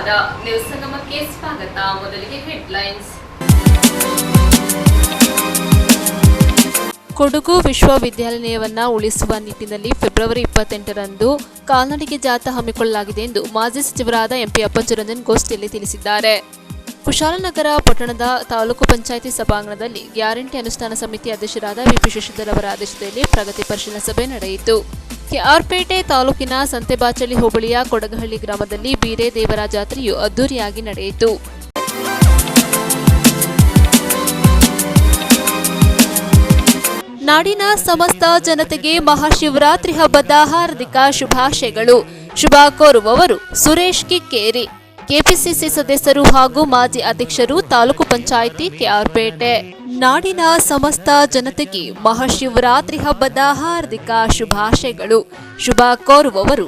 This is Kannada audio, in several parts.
ನಮಸ್ಕಾರ, ನ್ಯೂಸ್ ಸಂಗಮಕ್ಕೆ ಸ್ವಾಗತ. ಮೊದಲಿಗೆ ಹೆಡ್ಲೈನ್ಸ್. ಕೊಡಗು ವಿಶ್ವವಿದ್ಯಾಲಯವನ್ನ ಉಳಿಸುವ ನಿಟ್ಟಿನಲ್ಲಿ ಫೆಬ್ರವರಿ 28ರಂದು ಕಾಲ್ನಡಿಗೆ ಜಾಥಾ ಹಮ್ಮಿಕೊಳ್ಳಲಾಗಿದೆ ಎಂದು ಮಾಜಿ ಸಚಿವರಾದ ಎಂಪಿ ಅಪ್ಪಚ್ಚು ರಂಜನ್ ಗೋಷ್ಠಿಯಲ್ಲಿ ತಿಳಿಸಿದ್ದಾರೆ. ಕುಶಾಲನಗರ ಪಟ್ಟಣದ ತಾಲೂಕು ಪಂಚಾಯಿತಿ ಸಭಾಂಗಣದಲ್ಲಿ ಗ್ಯಾರಂಟಿ ಅನುಷ್ಠಾನ ಸಮಿತಿ ಅಧ್ಯಕ್ಷರಾದ ವಿಪಿ ಶಶಿಧರ್ ಅವರ ಅಧ್ಯಕ್ಷತೆಯಲ್ಲಿ ಪ್ರಗತಿ ಪರಿಶೀಲನಾ ಸಭೆ ನಡೆಯಿತು. ಕೆಆರ್ಪೇಟೆ ತಾಲೂಕಿನ ಸಂತೆಬಾಚಳ್ಳಿ ಹೋಬಳಿಯ ಕೊಡಗಹಳ್ಳಿ ಗ್ರಾಮದಲ್ಲಿ ಬೀರೆ ದೇವರ ಜಾತ್ರೆಯು ಅದ್ದೂರಿಯಾಗಿ ನಡೆಯಿತು. ನಾಡಿನ ಸಮಸ್ತ ಜನತೆಗೆ ಮಹಾಶಿವರಾತ್ರಿ ಹಬ್ಬದ ಹಾರ್ದಿಕ ಶುಭಾಶಯಗಳು. ಶುಭ ಕೋರುವವರು ಸುರೇಶ್ ಕಿಕ್ಕೇರಿ, ಕೆಪಿಸಿಸಿ ಸದಸ್ಯರು ಹಾಗೂ ಮಾಜಿ ಅಧ್ಯಕ್ಷರು, ತಾಲೂಕು ಪಂಚಾಯಿತಿ ಕೆಆರ್ಪೇಟೆ. ನಾಡಿನ ಸಮಸ್ತ ಜನತೆಗೆ ಮಹಾಶಿವರಾತ್ರಿ ಹಬ್ಬದ ಹಾರ್ದಿಕ ಶುಭಾಶಯಗಳು. ಶುಭ ಕೋರುವವರು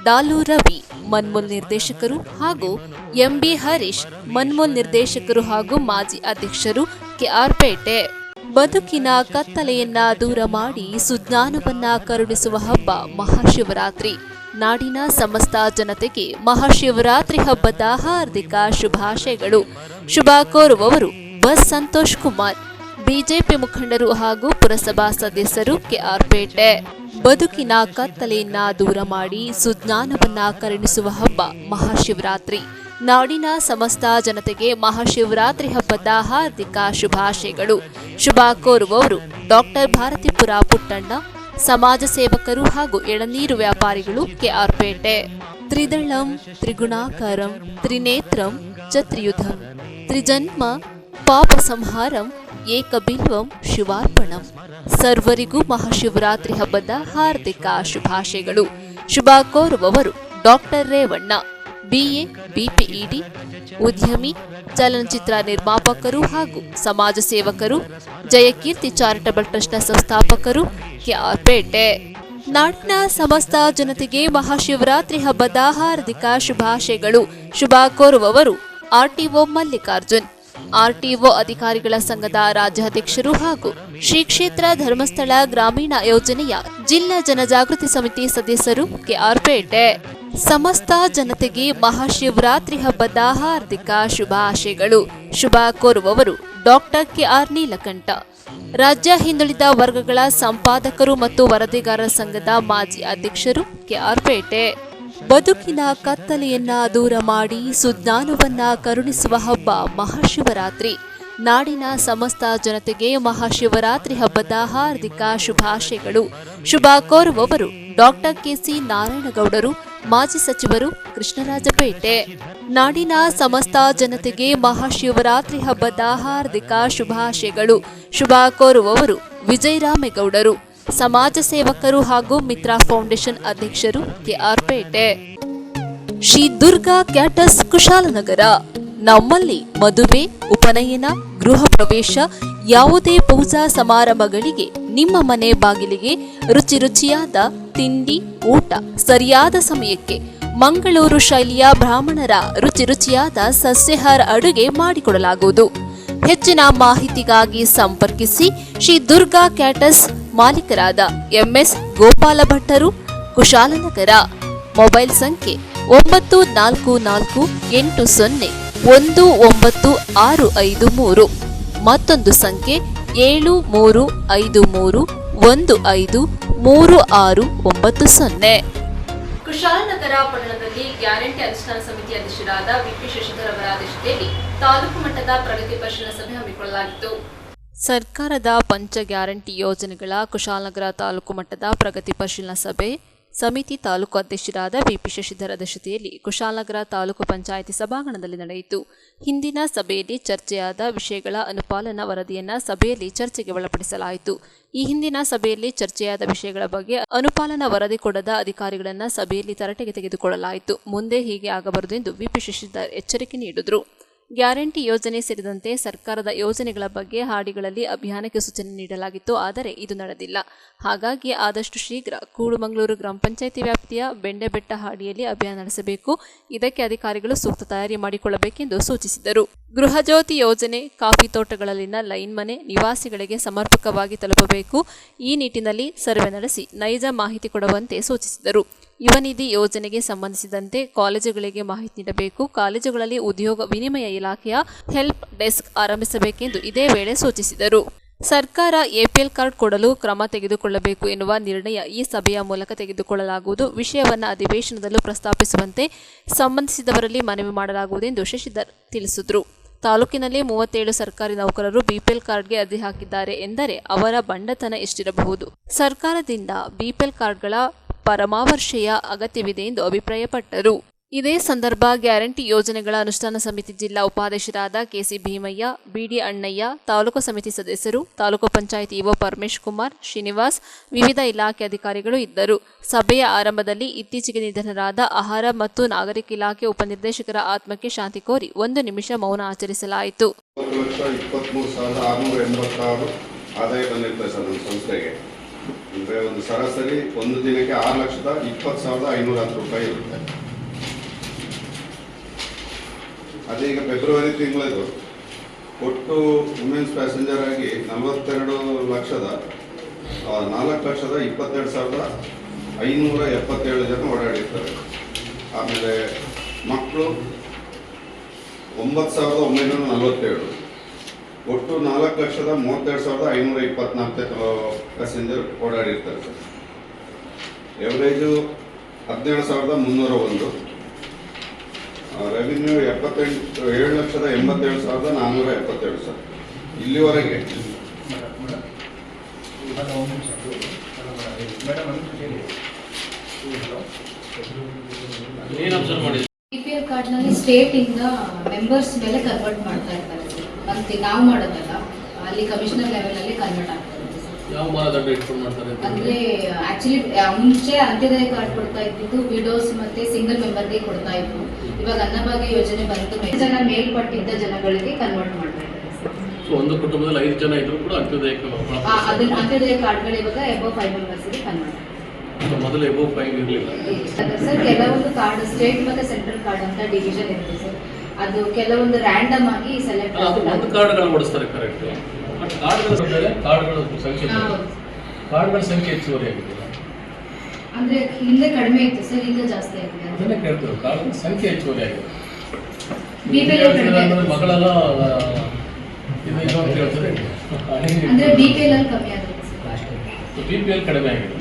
ಡಾಲು ರವಿ, ಮನ್ಮೂಲ್ ನಿರ್ದೇಶಕರು, ಹಾಗೂ ಎಂಬಿ ಹರೀಶ್, ಮನ್ಮೂಲ್ ನಿರ್ದೇಶಕರು ಹಾಗೂ ಮಾಜಿ ಅಧ್ಯಕ್ಷರು, ಕೆಆರ್ಪೇಟೆ. ಬದುಕಿನ ಕತ್ತಲೆಯನ್ನ ದೂರ ಮಾಡಿ ಸುಜ್ಞಾನವನ್ನ ಕರುಣಿಸುವ ಹಬ್ಬ ಮಹಾಶಿವರಾತ್ರಿ. ನಾಡಿನ ಸಮಸ್ತ ಜನತೆಗೆ ಮಹಾಶಿವರಾತ್ರಿ ಹಬ್ಬದ ಹಾರ್ದಿಕ ಶುಭಾಶಯಗಳು. ಶುಭ ಕೋರುವವರು ಬಸ್ ಸಂತೋಷ್ ಕುಮಾರ್, ಬಿಜೆಪಿ ಮುಖಂಡರು ಹಾಗೂ ಪುರಸಭಾ ಸದಸ್ಯರು, ಕೆಆರ್ಪೇಟೆ. ಬದುಕಿನ ಕತ್ತಲೆಯನ್ನ ದೂರ ಮಾಡಿ ಸುಜ್ಞಾನವನ್ನ ಕರುಣಿಸುವ ಹಬ್ಬ ಮಹಾಶಿವರಾತ್ರಿ. ನಾಡಿನ ಸಮಸ್ತ ಜನತೆಗೆ ಮಹಾಶಿವರಾತ್ರಿ ಹಬ್ಬದ ಹಾರ್ದಿಕ ಶುಭಾಶಯಗಳು. ಶುಭ ಕೋರುವವರು ಡಾಕ್ಟರ್ ಭಾರತಿಪುರ ಪುಟ್ಟಣ್ಣ, ಸಮಾಜ ಸೇವಕರು ಹಾಗೂ ಎಳನೀರು ವ್ಯಾಪಾರಿಗಳು, ಕೆಆರ್ಪೇಟೆ. ತ್ರಿದಳಂ ತ್ರಿಗುಣಾಕಾರಂ ತ್ರಿನೇತ್ರಂ ಚತ್ರಿಯುಧಂ ತ್ರಿಜನ್ಮ ಪಾಪ ಸಂಹಾರಂ ಏಕಬಿಲ್ವಂ ಶಿವಾರ್ಪಣಂ. ಸರ್ವರಿಗೂ ಮಹಾಶಿವರಾತ್ರಿ ಹಬ್ಬದ ಹಾರ್ದಿಕ ಶುಭಾಶಯಗಳು. ಶುಭ ಕೋರುವವರು ಡಾಕ್ಟರ್ ರೇವಣ್ಣ, ಬಿಎ ಬಿಪಿಇಡಿ, ಉದ್ಯಮಿ, ಚಲನಚಿತ್ರ ನಿರ್ಮಾಪಕರು ಹಾಗೂ ಸಮಾಜ ಸೇವಕರು, ಜಯಕೀರ್ತಿ ಚಾರಿಟಬಲ್ ಟ್ರಸ್ಟ್ನ ಸಂಸ್ಥಾಪಕರು, ಕೆಆರ್ಪೇಟೆ. ನಾಡಿನ ಸಮಸ್ತ ಜನತೆಗೆ ಮಹಾಶಿವರಾತ್ರಿ ಹಬ್ಬದ ಹಾರ್ದಿಕ ಶುಭಾಶಯಗಳು. ಶುಭ ಕೋರುವವರು ಆರ್ಟಿಒ ಮಲ್ಲಿಕಾರ್ಜುನ್, ಆರ್ಟಿಒ ಅಧಿಕಾರಿಗಳ ಸಂಘದ ರಾಜ್ಯಾಧ್ಯಕ್ಷರು ಹಾಗೂ ಶ್ರೀ ಕ್ಷೇತ್ರ ಧರ್ಮಸ್ಥಳ ಗ್ರಾಮೀಣ ಯೋಜನೆಯ ಜಿಲ್ಲಾ ಜನಜಾಗೃತಿ ಸಮಿತಿ ಸದಸ್ಯರು, ಕೆಆರ್ಪೇಟೆ. ಸಮಸ್ತ ಜನತೆಗೆ ಮಹಾಶಿವರಾತ್ರಿ ಹಬ್ಬದ ಹಾರ್ದಿಕ ಶುಭಾಶಯಗಳು. ಶುಭ ಕೋರುವವರು ಡಾಕ್ಟರ್ ಕೆಆರ್ ನೀಲಕಂಠ, ರಾಜ್ಯ ಹಿಂದುಳಿದ ವರ್ಗಗಳ ಸಂಪಾದಕರು ಮತ್ತು ವರದಿಗಾರರ ಸಂಘದ ಮಾಜಿ ಅಧ್ಯಕ್ಷರು, ಕೆಆರ್ಪೇಟೆ. ಬದುಕಿನ ಕತ್ತಲೆಯನ್ನ ದೂರ ಮಾಡಿ ಸುಜ್ಞಾನವನ್ನ ಕರುಣಿಸುವ ಹಬ್ಬ ಮಹಾಶಿವರಾತ್ರಿ. ನಾಡಿನ ಸಮಸ್ತ ಜನತೆಗೆ ಮಹಾಶಿವರಾತ್ರಿ ಹಬ್ಬದ ಹಾರ್ದಿಕ ಶುಭಾಶಯಗಳು. ಶುಭ ಕೋರುವವರು ಡಾಕ್ಟರ್ ಕೆಸಿ ನಾರಾಯಣಗೌಡರು, ಮಾಜಿ ಸಚಿವರು, ಕೃಷ್ಣರಾಜಪೇಟೆ. ನಾಡಿನ ಸಮಸ್ತ ಜನತೆಗೆ ಮಹಾಶಿವರಾತ್ರಿ ಹಬ್ಬದ ಹಾರ್ದಿಕ ಶುಭಾಶಯಗಳು. ಶುಭ ಕೋರುವವರು ವಿಜಯರಾಮೇಗೌಡರು, ಸಮಾಜ ಸೇವಕರು ಹಾಗೂ ಮಿತ್ರ ಫೌಂಡೇಶನ್ ಅಧ್ಯಕ್ಷರು, ಕೆಆರ್ಪೇಟೆ. ಶ್ರೀ ದುರ್ಗಾ ಕ್ಯಾಟರ್ಸ್ ಕುಶಾಲನಗರ. ನಮ್ಮಲ್ಲಿ ಮದುವೆ, ಉಪನಯನ, ಗೃಹ ಪ್ರವೇಶ, ಯಾವುದೇ ಪೂಜಾ ಸಮಾರಂಭಗಳಿಗೆ ನಿಮ್ಮ ಮನೆ ಬಾಗಿಲಿಗೆ ರುಚಿ ರುಚಿಯಾದ ತಿಂಡಿ, ಊಟ ಸರಿಯಾದ ಸಮಯಕ್ಕೆ ಮಂಗಳೂರು ಶೈಲಿಯ ಬ್ರಾಹ್ಮಣರ ರುಚಿ ರುಚಿಯಾದ ಸಸ್ಯಾಹಾರ ಅಡುಗೆ ಮಾಡಿಕೊಡಲಾಗುವುದು. ಹೆಚ್ಚಿನ ಮಾಹಿತಿಗಾಗಿ ಸಂಪರ್ಕಿಸಿ ಶ್ರೀ ದುರ್ಗಾ ಕ್ಯಾಟರ್ಸ್ ಮಾಲೀಕರಾದ ಎಂಎಸ್ ಗೋಪಾಲ ಭಟ್ಟರು, ಕುಶಾಲನಗರ. ಮೊಬೈಲ್ ಸಂಖ್ಯೆ 9480199653. ಮತ್ತೊಂದು ಸಂಖ್ಯೆ 7353153690. ಕುಶಾಲನಗರ ಪಟ್ಟಣದಲ್ಲಿ ಗ್ಯಾರಂಟಿ ಅನುಷ್ಠಾನ ಸಮಿತಿ ಅಧ್ಯಕ್ಷರಾದ ವಿಪಿ ಶಶಿಧರ್ ಅವರ ಅಧ್ಯಕ್ಷತೆಯಲ್ಲಿ ತಾಲೂಕು ಮಟ್ಟದ ಪ್ರಗತಿ ಪರಿಶೀಲನಾ ಸಭೆ ಹಮ್ಮಿಕೊಳ್ಳಲಾಗಿತ್ತು. ಸರ್ಕಾರದ ಪಂಚ ಗ್ಯಾರಂಟಿ ಯೋಜನೆಗಳ ಕುಶಾಲನಗರ ತಾಲೂಕು ಮಟ್ಟದ ಪ್ರಗತಿ ಪರಿಶೀಲನಾ ಸಭೆ ಸಮಿತಿ ತಾಲೂಕು ಅಧ್ಯಕ್ಷರಾದ ವಿಪಿ ಶಶಿಧರ್ ಅಧ್ಯಕ್ಷತೆಯಲ್ಲಿ ಕುಶಾಲನಗರ ತಾಲೂಕು ಪಂಚಾಯಿತಿ ಸಭಾಂಗಣದಲ್ಲಿ ನಡೆಯಿತು. ಹಿಂದಿನ ಸಭೆಯಲ್ಲಿ ಚರ್ಚೆಯಾದ ವಿಷಯಗಳ ಅನುಪಾಲನಾ ವರದಿಯನ್ನು ಸಭೆಯಲ್ಲಿ ಚರ್ಚೆಗೆ ಒಳಪಡಿಸಲಾಯಿತು. ಈ ಹಿಂದಿನ ಸಭೆಯಲ್ಲಿ ಚರ್ಚೆಯಾದ ವಿಷಯಗಳ ಬಗ್ಗೆ ಅನುಪಾಲನಾ ವರದಿ ಕೊಡದ ಅಧಿಕಾರಿಗಳನ್ನು ಸಭೆಯಲ್ಲಿ ತರಾಟೆಗೆ ತೆಗೆದುಕೊಳ್ಳಲಾಯಿತು. ಮುಂದೆ ಹೀಗೆ ಆಗಬಾರದು ಎಂದು ವಿಪಿ ಶಶಿಧರ್ ಎಚ್ಚರಿಕೆ ನೀಡಿದರು. ಗ್ಯಾರಂಟಿ ಯೋಜನೆ ಸೇರಿದಂತೆ ಸರ್ಕಾರದ ಯೋಜನೆಗಳ ಬಗ್ಗೆ ಹಾಡಿಗಳಲ್ಲಿ ಅಭಿಯಾನಕ್ಕೆ ಸೂಚನೆ ನೀಡಲಾಗಿತ್ತು. ಆದರೆ ಇದು ನಡೆದಿಲ್ಲ. ಹಾಗಾಗಿ ಆದಷ್ಟು ಶೀಘ್ರ ಕೂಡುಮಂಗಳೂರು ಗ್ರಾಮ ಪಂಚಾಯಿತಿ ವ್ಯಾಪ್ತಿಯ ಬೆಂಡೆಬೆಟ್ಟ ಹಾಡಿಯಲ್ಲಿ ಅಭಿಯಾನ ನಡೆಸಬೇಕು. ಇದಕ್ಕೆ ಅಧಿಕಾರಿಗಳು ಸೂಕ್ತ ತಯಾರಿ ಮಾಡಿಕೊಳ್ಳಬೇಕೆಂದು ಸೂಚಿಸಿದರು. ಗೃಹಜ್ಯೋತಿ ಯೋಜನೆ ಕಾಫಿ ತೋಟಗಳಲ್ಲಿನ ಲೈನ್ ಮನೆ ನಿವಾಸಿಗಳಿಗೆ ಸಮರ್ಪಕವಾಗಿ ತಲುಪಬೇಕು. ಈ ನಿಟ್ಟಿನಲ್ಲಿ ಸರ್ವೆ ನಡೆಸಿ ನೈಜ ಮಾಹಿತಿ ಕೊಡುವಂತೆ ಸೂಚಿಸಿದರು. ಯುವ ನಿಧಿ ಯೋಜನೆಗೆ ಸಂಬಂಧಿಸಿದಂತೆ ಕಾಲೇಜುಗಳಿಗೆ ಮಾಹಿತಿ ನೀಡಬೇಕು. ಕಾಲೇಜುಗಳಲ್ಲಿ ಉದ್ಯೋಗ ವಿನಿಮಯ ಇಲಾಖೆಯ ಹೆಲ್ಪ್ ಡೆಸ್ಕ್ ಆರಂಭಿಸಬೇಕೆಂದು ಇದೇ ವೇಳೆ ಸೂಚಿಸಿದರು. ಸರ್ಕಾರ ಎಪಿಎಲ್ ಕಾರ್ಡ್ ಕೊಡಲು ಕ್ರಮ ತೆಗೆದುಕೊಳ್ಳಬೇಕು ಎನ್ನುವ ನಿರ್ಣಯ ಈ ಸಭೆಯ ಮೂಲಕ ತೆಗೆದುಕೊಳ್ಳಲಾಗುವುದು. ವಿಷಯವನ್ನು ಅಧಿವೇಶನದಲ್ಲೂ ಪ್ರಸ್ತಾಪಿಸುವಂತೆ ಸಂಬಂಧಿಸಿದವರಲ್ಲಿ ಮನವಿ ಮಾಡಲಾಗುವುದು ಎಂದು ಶಶಿಧರ್ ತಿಳಿಸಿದರು. ತಾಲೂಕಿನಲ್ಲಿ 37 ಸರ್ಕಾರಿ ನೌಕರರು ಬಿಪಿಎಲ್ ಕಾರ್ಡ್ಗೆ ಅರ್ಜಿ ಹಾಕಿದ್ದಾರೆ ಎಂದರೆ ಅವರ ಬಂಡತನ ಎಷ್ಟಿರಬಹುದು. ಸರ್ಕಾರದಿಂದ ಬಿಪಿಎಲ್ ಕಾರ್ಡ್ಗಳ ಪರಾಮರ್ಶೆಯ ಅಗತ್ಯವಿದೆ ಎಂದು ಅಭಿಪ್ರಾಯಪಟ್ಟರು. ಇದೇ ಸಂದರ್ಭ ಗ್ಯಾರಂಟಿ ಯೋಜನೆಗಳ ಅನುಷ್ಠಾನ ಸಮಿತಿ ಜಿಲ್ಲಾ ಉಪಾಧ್ಯಕ್ಷರಾದ ಕೆಸಿ ಭೀಮಯ್ಯ, ಬಿಡಿ ಅಣ್ಣಯ್ಯ, ತಾಲೂಕು ಸಮಿತಿ ಸದಸ್ಯರು, ತಾಲೂಕು ಪಂಚಾಯತ್ ಇಒ ಪರಮೇಶ್ ಕುಮಾರ್, ಶ್ರೀನಿವಾಸ್, ವಿವಿಧ ಇಲಾಖೆ ಅಧಿಕಾರಿಗಳು ಇದ್ದರು. ಸಭೆಯ ಆರಂಭದಲ್ಲಿ ಇತ್ತೀಚೆಗೆ ನಿಧನರಾದ ಆಹಾರ ಮತ್ತು ನಾಗರಿಕ ಇಲಾಖೆ ಉಪನಿರ್ದೇಶಕರ ಆತ್ಮಕ್ಕೆ ಶಾಂತಿ ಕೋರಿ 1 ನಿಮಿಷ ಮೌನ ಆಚರಿಸಲಾಯಿತು. 1,23,686 ಆದಾಯ ಬಂದಿರ್ತದೆ ಸರ್ ನಮ್ಮ ಸಂಸ್ಥೆಗೆ. ಅಂದರೆ ಒಂದು ಸರಾಸರಿ ಒಂದು ದಿನಕ್ಕೆ 6,20,510 ರೂಪಾಯಿ ಇರುತ್ತೆ. ಅದೇ ಈಗ ಫೆಬ್ರವರಿ ತಿಂಗಳದು ಒಟ್ಟು ವುಮೆನ್ಸ್ ಪ್ಯಾಸೆಂಜರ್ ಆಗಿ 4,22,577 ಜನ ಓಡಾಡಿರ್ತಾರೆ. ಆಮೇಲೆ ಮಕ್ಕಳು 9,947, ಒಟ್ಟು 4,32,524 ಪ್ಯಾಸೆಂಜರ್ ಓಡಾಡಿರ್ತಾರೆ ಸರ್. Average 17,301, revenue 7,87,477 sir. ಇಲ್ಲಿವರೆಗೆ ಬಿಪಿಎಲ್ ಕಾರ್ಡ್ನಲ್ಲಿ ಸ್ಟೇಟ್ ಇಂದ ಮೆಂಬರ್ಸ್ ಮೇಲೆ ಕನ್ವರ್ಟ್ ಮಾಡ್ತಾ ಇರ್ತಾರೆ ಸರ್. ಮತ್ತೆ ನಾವು ಮಾಡೋದಲ್ಲ, ಅಲ್ಲಿ ಕಮಿಷನರ್ ಲೆವೆಲ್ ಅಲ್ಲಿ ಕನ್ವರ್ಟ್ ಆಗ್ತಾರೆ. ಯಾವ ಮಾನದಂಡ ಇಟ್ಕೊಂಡು ಮಾಡ್ತಾರೆ ಅಂದ್ರೆ ಆಕ್ಚುಲಿ ಮುಂಚೆ ಅಂತ್ಯೋದಯ ಕಾರ್ಡ್ ಕೊಡ್ತಾ ಇದ್ದಿದ್ದು ವಿಡೋಸ್ ಮತ್ತೆ ಸಿಂಗಲ್ ಮೆಂಬರ್ಗೆ ಕೊಡ್ತಾ ಇದ್ರು. ಇವಾಗ ಅನ್ನಭಾಗ್ಯ ಯೋಜನೆ ಬಂತು, ಜನ ಮೇಲ್ಪಟ್ಟಿದ್ದ ಜನಗಳಿಗೆ ಕನ್ವರ್ಟ್ ಮಾಡ್ತಾ ಇದ್ದಾರೆ. ಒಂದು ಕುಟುಂಬದಲ್ಲಿ 5 ಜನ ಇದ್ರು ಕೂಡ ಅಂತ್ಯೋದಯ ಕಾರ್ಡ್ಗಳು ಇವಾಗ ಎಬೋ 5 ಮೆಂಬರ್ಸ್ಗೆ ಕನ್ವರ್ಟ್. ಮೊದಲು ಎಬೋ 5 ಇರಲಿಲ್ಲ ಸರ್. ಕೆಲವೊಂದು ಕಾರ್ಡ್ ಸ್ಟೇಟ್ ಮತ್ತೆ ಸೆಂಟ್ರಲ್ ಕಾರ್ಡ್ ಅಂತ ಡಿವಿಷನ್ ಇರುತ್ತೆ ಸರ್. ಅದು ಕೆಲವೊಂದು ರ್ಯಾಂಡಮ್ ಆಗಿ ಸೆಲೆಕ್ಟ್ ಒಂದು ಕಾರ್ಡ್ಗಳು ಓಡಿಸ್ತಾರೆ. ಕರೆಕ್ಟ್. ಬಟ್ ಕಾರ್ಡ್ಗಳ ಸಂಖ್ಯೆ ಹೆಚ್ಚುವರಿ ಆಗಿದೆ. ಅಂದ್ರೆ ಹಿಂದೆ ಕಡಿಮೆ ಇತ್ತು ಸರ್, ಈಗ ಜಾಸ್ತಿ ಆಗಿದೆ. ಅದನ್ನೇ ಕೇಳ್ತೀವಿ, ಕಾರ್ಡ್ಗಳ ಸಂಖ್ಯೆ ಹೆಚ್ಚುವರಿ ಆಗಿದೆ. ಮಗಳೆಲ್ಲ ಅಂದ್ರೆ ಬಿಪಿಎಲ್ ಅಲ್ಲಿ ಕಮ್ಮಿ ಆಗಿದೆ. ಬಿಪಿಎಲ್ ಕಡಿಮೆ ಆಗಿದೆ.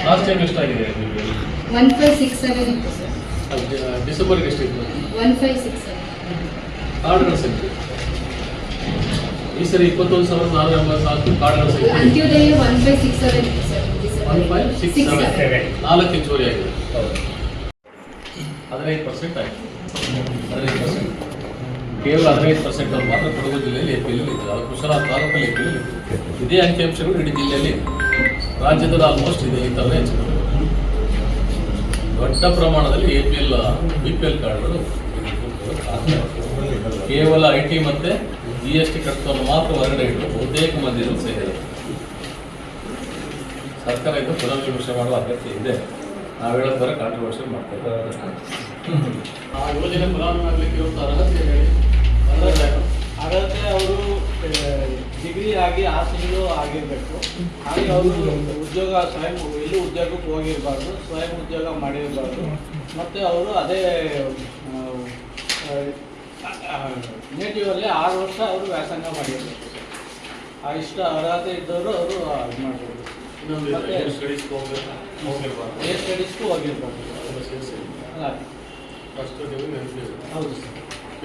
ಲಾಸ್ಟ್ ಟೈಮ್ ಎಷ್ಟಾಗಿದೆ ಬಿಪಿಎಲ್? 1567 ಇತ್ತು ಸರ್. ಡಿಸೆಂಬರ್ಗೆ ಎಷ್ಟಿತ್ತು? 1567. ಕಾರ್ಡ್ಗಳ ಸಂಖ್ಯೆ ಈ ಸರಿ 21,484 ಕಾರ್ಡ್ಗಳ ಸಂಖ್ಯೆ. ಅಂತ್ಯೋದಯ 1567 ಇತ್ತು ಸರ್. 1567 4 ಹೆಚ್ಚುವರಿ ಆಗಿದೆ. 15% ಆಯಿತು. 15% ಕೇವಲ 15% ಅವರು ಮಾತ್ರ ಕೊಡಗು ಜಿಲ್ಲೆಯಲ್ಲಿ ಎಪಿಎಲ್ ಇತ್ತು. ಅದು ಕುಶಲ ತಾಲೂಕಲ್ಲಿ ಎಪಿಎಲ್ ಇತ್ತು. ಇದೇ ಅಂಕಿಅಂಶಗಳು ಇಡೀ ಜಿಲ್ಲೆಯಲ್ಲಿ, ರಾಜ್ಯದಲ್ಲಿ ಆಲ್ಮೋಸ್ಟ್ ಇದೆ. ಈ ಥರನೇ ಹೆಚ್ಚು ದೊಡ್ಡ ಪ್ರಮಾಣದಲ್ಲಿ ಬಿಪಿಎಲ್ ಕಾರ್ಡ್ಗಳು ಕೇವಲ IT ಮತ್ತು GST ಕಟ್ಟುವನ್ನು ಮಾತ್ರ ಹೊರಗಡೆ ಇಟ್ಟು ಬಹುತೇಕ ಮಂದಿ ಸೇರಿದೆ. ಸರ್ಕಾರ ಇದು ಪುನರ್ವಿಮರ್ಶೆ ಮಾಡುವ ಅಗತ್ಯ ಇದೆ. ನಾವು ಹೇಳೋ ಥರ ಕಾಂಟ್ರವರ್ಷಿ ಮಾಡ್ತಾರೆ. ಆ ಯೋಜನೆ ಫಲಾನುಭವಿಗಳಿಗೆ ಇವತ್ತು ಅರ್ಹತೆ ಹೇಳಿ ಅರ್ಹತೆ ಅವರು ಡಿಗ್ರಿ ಆಗಿ 6 ತಿಂಗಳು ಆಗಿರಬೇಕು. ಹಾಗೆ ಅವರು ಉದ್ಯೋಗ ಎಲ್ಲೂ ಉದ್ಯೋಗಕ್ಕೆ ಹೋಗಿರಬಾರ್ದು, ಸ್ವಯಂ ಉದ್ಯೋಗ ಮಾಡಿರಬಾರ್ದು. ಮತ್ತು ಅವರು ಅದೇ ನೇಟಿವಲ್ಲಿ 6 ವರ್ಷ ಅವರು ವ್ಯಾಸಂಗ ಮಾಡಿರಬೇಕು. ಇಷ್ಟ ಅರ್ಹತೆ ಇದ್ದವರು ಅವರು ಇದು ಮಾಡ್ಬೋದು. ಮತ್ತು ಸ್ಟಡೀಸ್ಗೂ ಹೋಗಿರ್ಬಾರ್ದು. ಹೌದು ಸರ್.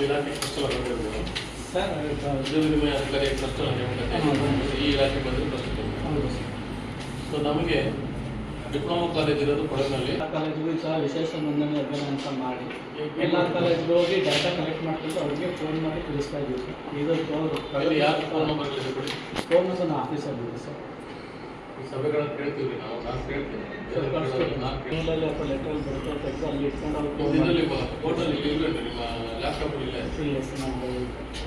ಇಲಾಖೆ ಕಷ್ಟಲ್ಲ ಸರ್, ಉದ್ಯೋಗ ವಿಮೆ ಅಧಿಕಾರಿ ಕಷ್ಟಲ್ಲ ಈ ಇಲಾಖೆ ಬಂದರೆ ಕಷ್ಟ. ಸೊ ನಮಗೆ ಡಿಪ್ಲೊಮಾ ಕಾಲೇಜ್ ಇರೋದು ಕೊಡಗಿನಲ್ಲಿ. ಕಾಲೇಜ್ಗೂ ಸಹ ವಿಶೇಷ ನೋಂದಣಿ ಅಭಿಯಾನ ಅಂತ ಮಾಡಿ ಎಲ್ಲ ಕಾಲೇಜ್ಗೆ ಹೋಗಿ ಡಾಟಾ ಕಲೆಕ್ಟ್ ಮಾಡ್ಕೊಂಡು ಅವ್ರಿಗೆ ಫೋನ್ ಮಾಡಿ ತಿಳಿಸ್ತಾ ಇದ್ದೀವಿ ಸರ್. ಇದು ಯಾರು ಫೋನ್ ನಂಬರ್ ಕೊಡಿ. ಫೋನ್ ನನ್ನ ಆಫೀಸರ್ ಇದೆ ಸರ್. ಈ ಸಭೆಗಳನ್ನು ಕೇಳ್ತೀವಿ ನಾವು. ನಾನು ಕೇಳ್ತೀನಿ ಮೇಲಲ್ಲಿ ಅಥವಾ ಲೆಟ್ರಲ್ಲಿ ಬರುತ್ತೆ, ತೆಗೆದು ಅಲ್ಲಿ ಇಟ್ಕೊಂಡು ಅವ್ರು ಫೋಟೋಲ್ಲಿ ಇರಬೇಕು. ನಿಮ್ಮ ಲ್ಯಾಪ್ಟಾಪ್ ಇಲ್ಲ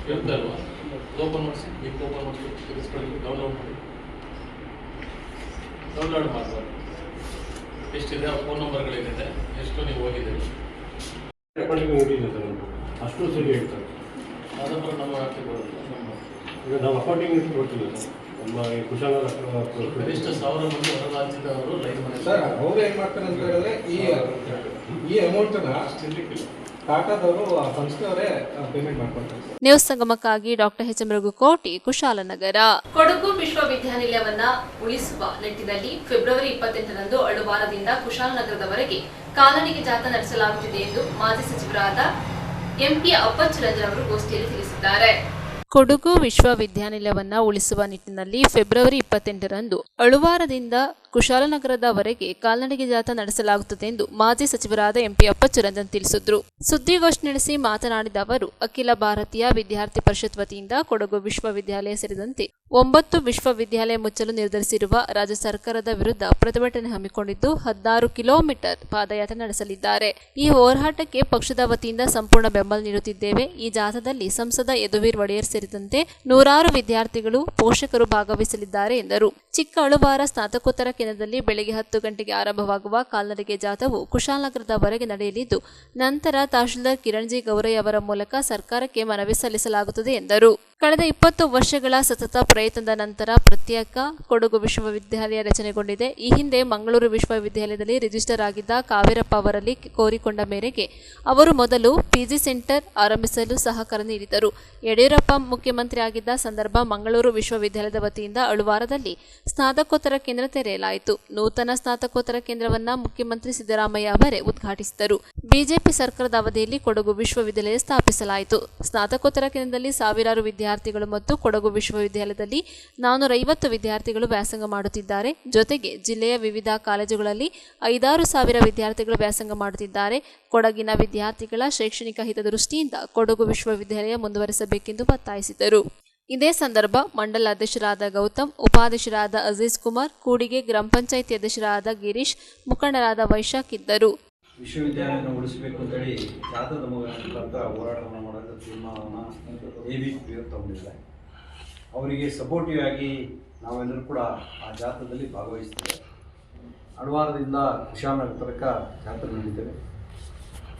ಇರುತ್ತೆ ಅಲ್ವಾ? ಓಪನ್ ಮಾಡಿಸಿ, ಲಿಂಕ್ ಓಪನ್ ಮಾಡಿಸಿ ತಿಳಿಸ್ಕೊಳ್ಳಿ, ಡೌನ್ಲೋಡ್ ಮಾಡಿ. ಡೌನ್ಲೋಡ್ ಮಾಡಬಾರ್ದು. ಎಷ್ಟಿದೆ ಆ ಫೋನ್ ನಂಬರ್ಗಳೇನಿದೆ, ಎಷ್ಟು ನೀವು ಹೋಗಿದ್ದೀರಿ ನೋಡಿದೆ ಸರ್. ಅಷ್ಟು ಸರಿ ಹೇಳ್ತಾರೆ. ಅದನ್ನು ನಮ್ಮ ವ್ಯಾಪ್ತಿ ಬರುತ್ತೆ. ಈಗ ನಾವು ಅಕೌಂಟಿಂಗ್ ಕೊಡ್ತೀವಿ ಸರ್. ನಮ್ಮ ಈ ಕುಶಾಲನಗರ ಕನಿಷ್ಠ 1000 ಮಂದಿ ಹೊರ ರಾಜ್ಯದವರು ಲೈನ್ ಮನೆ ಸರ್ ಅವ್ರು ಏನು ಮಾಡ್ತಾರೆ ಅಂತ ಹೇಳಿದ್ರೆ ಈ ಅಮೌಂಟನ್ನ ಟಾಟಾದವರು ಆ ಸಂಸ್ಥೆಯವರೇ ಪೇಮೆಂಟ್ ಮಾಡ್ಕೊಳ್ತಾರೆ. ನ್ಯೂಸ್ ಸಂಗಮಕ್ಕಾಗಿ doctor H M Raghukoti, Kushalnagar. Kodagu ವಿಶ್ವವಿದ್ಯಾನಿಲಯವನ್ನ ಉಳಿಸುವ ನಿಟ್ಟಿನಲ್ಲಿ ಫೆಬ್ರವರಿ 28ರಂದು ಅಳುವಾರದಿಂದ ಕುಶಾಲನಗರದವರೆಗೆ ಕಾಲ್ನಡಿಗೆ ಜಾಥಾ ನಡೆಸಲಾಗುತ್ತಿದೆ ಎಂದು ಮಾಜಿ ಸಚಿವರಾದ ಎಂಪಿ ಅಪ್ಪಚ್ಚರಂಜನ್ ಅವರು ಗೋಷ್ಠಿಯಲ್ಲಿ ತಿಳಿಸಿದ್ದಾರೆ. ಕೊಡಗು ವಿಶ್ವವಿದ್ಯಾನಿಲಯವನ್ನ ಉಳಿಸುವ ನಿಟ್ಟಿನಲ್ಲಿ ಫೆಬ್ರವರಿ 28ರಂದು ಅಳುವಾರದಿಂದ ಕುಶಾಲನಗರದವರೆಗೆ ಕಾಲ್ನಡಿಗೆ ಜಾಥಾ ನಡೆಸಲಾಗುತ್ತದೆ ಎಂದು ಮಾಜಿ ಸಚಿವರಾದ ಎಂಪಿ ಅಪ್ಪಚ್ಚರಂಜನ್ ತಿಳಿಸಿದರು. ಸುದ್ದಿಗೋಷ್ಠಿ ನಡೆಸಿ ಮಾತನಾಡಿದ ಅವರು, ಅಖಿಲ ಭಾರತೀಯ ವಿದ್ಯಾರ್ಥಿ ಪರಿಷತ್ ವತಿಯಿಂದ ಕೊಡಗು ವಿಶ್ವವಿದ್ಯಾಲಯ ಸೇರಿದಂತೆ 9 ವಿಶ್ವವಿದ್ಯಾಲಯ ಮುಚ್ಚಲು ನಿರ್ಧರಿಸಿರುವ ರಾಜ್ಯ ಸರ್ಕಾರದ ವಿರುದ್ಧ ಪ್ರತಿಭಟನೆ ಹಮ್ಮಿಕೊಂಡಿದ್ದು 16 ಕಿಲೋಮೀಟರ್ ಪಾದಯಾತ್ರೆ ನಡೆಸಲಿದ್ದಾರೆ. ಈ ಹೋರಾಟಕ್ಕೆ ಪಕ್ಷದ ವತಿಯಿಂದ ಸಂಪೂರ್ಣ ಬೆಂಬಲ ನೀಡುತ್ತಿದ್ದೇವೆ. ಈ ಜಾಥಾದಲ್ಲಿ ಸಂಸದ ಯದುವೀರ್ ಒಡೆಯರ್ ಸೇರಿದಂತೆ ನೂರಾರು ವಿದ್ಯಾರ್ಥಿಗಳು, ಪೋಷಕರು ಭಾಗವಹಿಸಲಿದ್ದಾರೆ ಎಂದರು. ಚಿಕ್ಕ ಅಳುವಾರ ಸ್ನಾತಕೋತ್ತರ ಕೇಂದ್ರದಲ್ಲಿ ಬೆಳಗ್ಗೆ 10 ಗಂಟೆಗೆ ಆರಂಭವಾಗುವ ಕಾಲ್ನಡಿಗೆ ಜಾಥಾವು ಕುಶಾಲನಗರದವರೆಗೆ ನಡೆಯಲಿದ್ದು, ನಂತರ ತಹಶೀಲ್ದಾರ್ ಕಿರಣ್ ಜಿ ಗೌರೈ ಅವರ ಮೂಲಕ ಸರ್ಕಾರಕ್ಕೆ ಮನವಿ ಸಲ್ಲಿಸಲಾಗುತ್ತದೆ ಎಂದರು. ಕಳೆದ 20 ವರ್ಷಗಳ ಸತತ ಪ್ರಯತ್ನದ ನಂತರ ಪ್ರತ್ಯೇಕ ಕೊಡಗು ವಿಶ್ವವಿದ್ಯಾಲಯ ರಚನೆಗೊಂಡಿದೆ. ಈ ಹಿಂದೆ ಮಂಗಳೂರು ವಿಶ್ವವಿದ್ಯಾಲಯದಲ್ಲಿ ರಿಜಿಸ್ಟರ್ ಆಗಿದ್ದ ಕಾವೇರಪ್ಪ ಅವರಲ್ಲಿ ಕೋರಿಕೊಂಡ ಮೇರೆಗೆ ಅವರು ಮೊದಲು ಪಿಜಿ ಸೆಂಟರ್ ಆರಂಭಿಸಲು ಸಹಕಾರ ನೀಡಿದರು. ಯಡಿಯೂರಪ್ಪ ಮುಖ್ಯಮಂತ್ರಿ ಆಗಿದ್ದ ಸಂದರ್ಭ ಮಂಗಳೂರು ವಿಶ್ವವಿದ್ಯಾಲಯದ ವತಿಯಿಂದ ಅಳುವಾರದಲ್ಲಿ ಸ್ನಾತಕೋತ್ತರ ಕೇಂದ್ರ ತೆರೆಯಲಾಯಿತು. ನೂತನ ಸ್ನಾತಕೋತ್ತರ ಕೇಂದ್ರವನ್ನ ಮುಖ್ಯಮಂತ್ರಿ ಸಿದ್ದರಾಮಯ್ಯ ಅವರೇ ಉದ್ಘಾಟಿಸಿದರು. ಬಿಜೆಪಿ ಸರ್ಕಾರದ ಅವಧಿಯಲ್ಲಿ ಕೊಡಗು ವಿಶ್ವವಿದ್ಯಾಲಯ ಸ್ಥಾಪಿಸಲಾಯಿತು. ಸ್ನಾತಕೋತ್ತರ ಕೇಂದ್ರದಲ್ಲಿ ಸಾವಿರಾರು ವಿದ್ಯಾರ್ಥಿಗಳು ಮತ್ತು ಕೊಡಗು ವಿಶ್ವವಿದ್ಯಾಲಯದಲ್ಲಿ 450 ವಿದ್ಯಾರ್ಥಿಗಳು ವ್ಯಾಸಂಗ ಮಾಡುತ್ತಿದ್ದಾರೆ. ಜೊತೆಗೆ ಜಿಲ್ಲೆಯ ವಿವಿಧ ಕಾಲೇಜುಗಳಲ್ಲಿ 5-6 ಸಾವಿರ ವಿದ್ಯಾರ್ಥಿಗಳು ವ್ಯಾಸಂಗ ಮಾಡುತ್ತಿದ್ದಾರೆ. ಕೊಡಗಿನ ವಿದ್ಯಾರ್ಥಿಗಳ ಶೈಕ್ಷಣಿಕ ಹಿತದೃಷ್ಟಿಯಿಂದ ಕೊಡಗು ವಿಶ್ವವಿದ್ಯಾಲಯ ಮುಂದುವರಿಸಬೇಕೆಂದು ಒತ್ತಾಯಿಸಿದರು. ಇದೇ ಸಂದರ್ಭ ಮಂಡಲ ಅಧ್ಯಕ್ಷರಾದ ಗೌತಮ್, ಉಪಾಧ್ಯಕ್ಷರಾದ ಅಜೀಜ್ ಕುಮಾರ್, ಕೂಡಿಗೆ ಗ್ರಾಮ ಪಂಚಾಯಿತಿ ಅಧ್ಯಕ್ಷರಾದ ಗಿರೀಶ್, ಮುಖಂಡರಾದ ವೈಶಾಖ್ ಇದ್ದರು. ವಿಶ್ವವಿದ್ಯಾಲಯವನ್ನು ಉಳಿಸಬೇಕು ಅಂತೇಳಿ ಜಾಥಾದ ಮುಖಾಂತರ ಹೋರಾಟವನ್ನು ಮಾಡೋದು ತೀರ್ಮಾನವನ್ನು AVP ತಗೊಂಡಿದ್ದಾರೆ. ಅವರಿಗೆ ಸಪೋರ್ಟಿವ್ ಆಗಿ ನಾವೆಲ್ಲರೂ ಕೂಡ ಆ ಜಾಥಾದಲ್ಲಿ ಭಾಗವಹಿಸ್ತೇವೆ. ಅಳುವಾರದಿಂದ ಕುಶಾಲನಗರ ತನಕ ಜಾಥಾ ನಡೀತೇವೆ.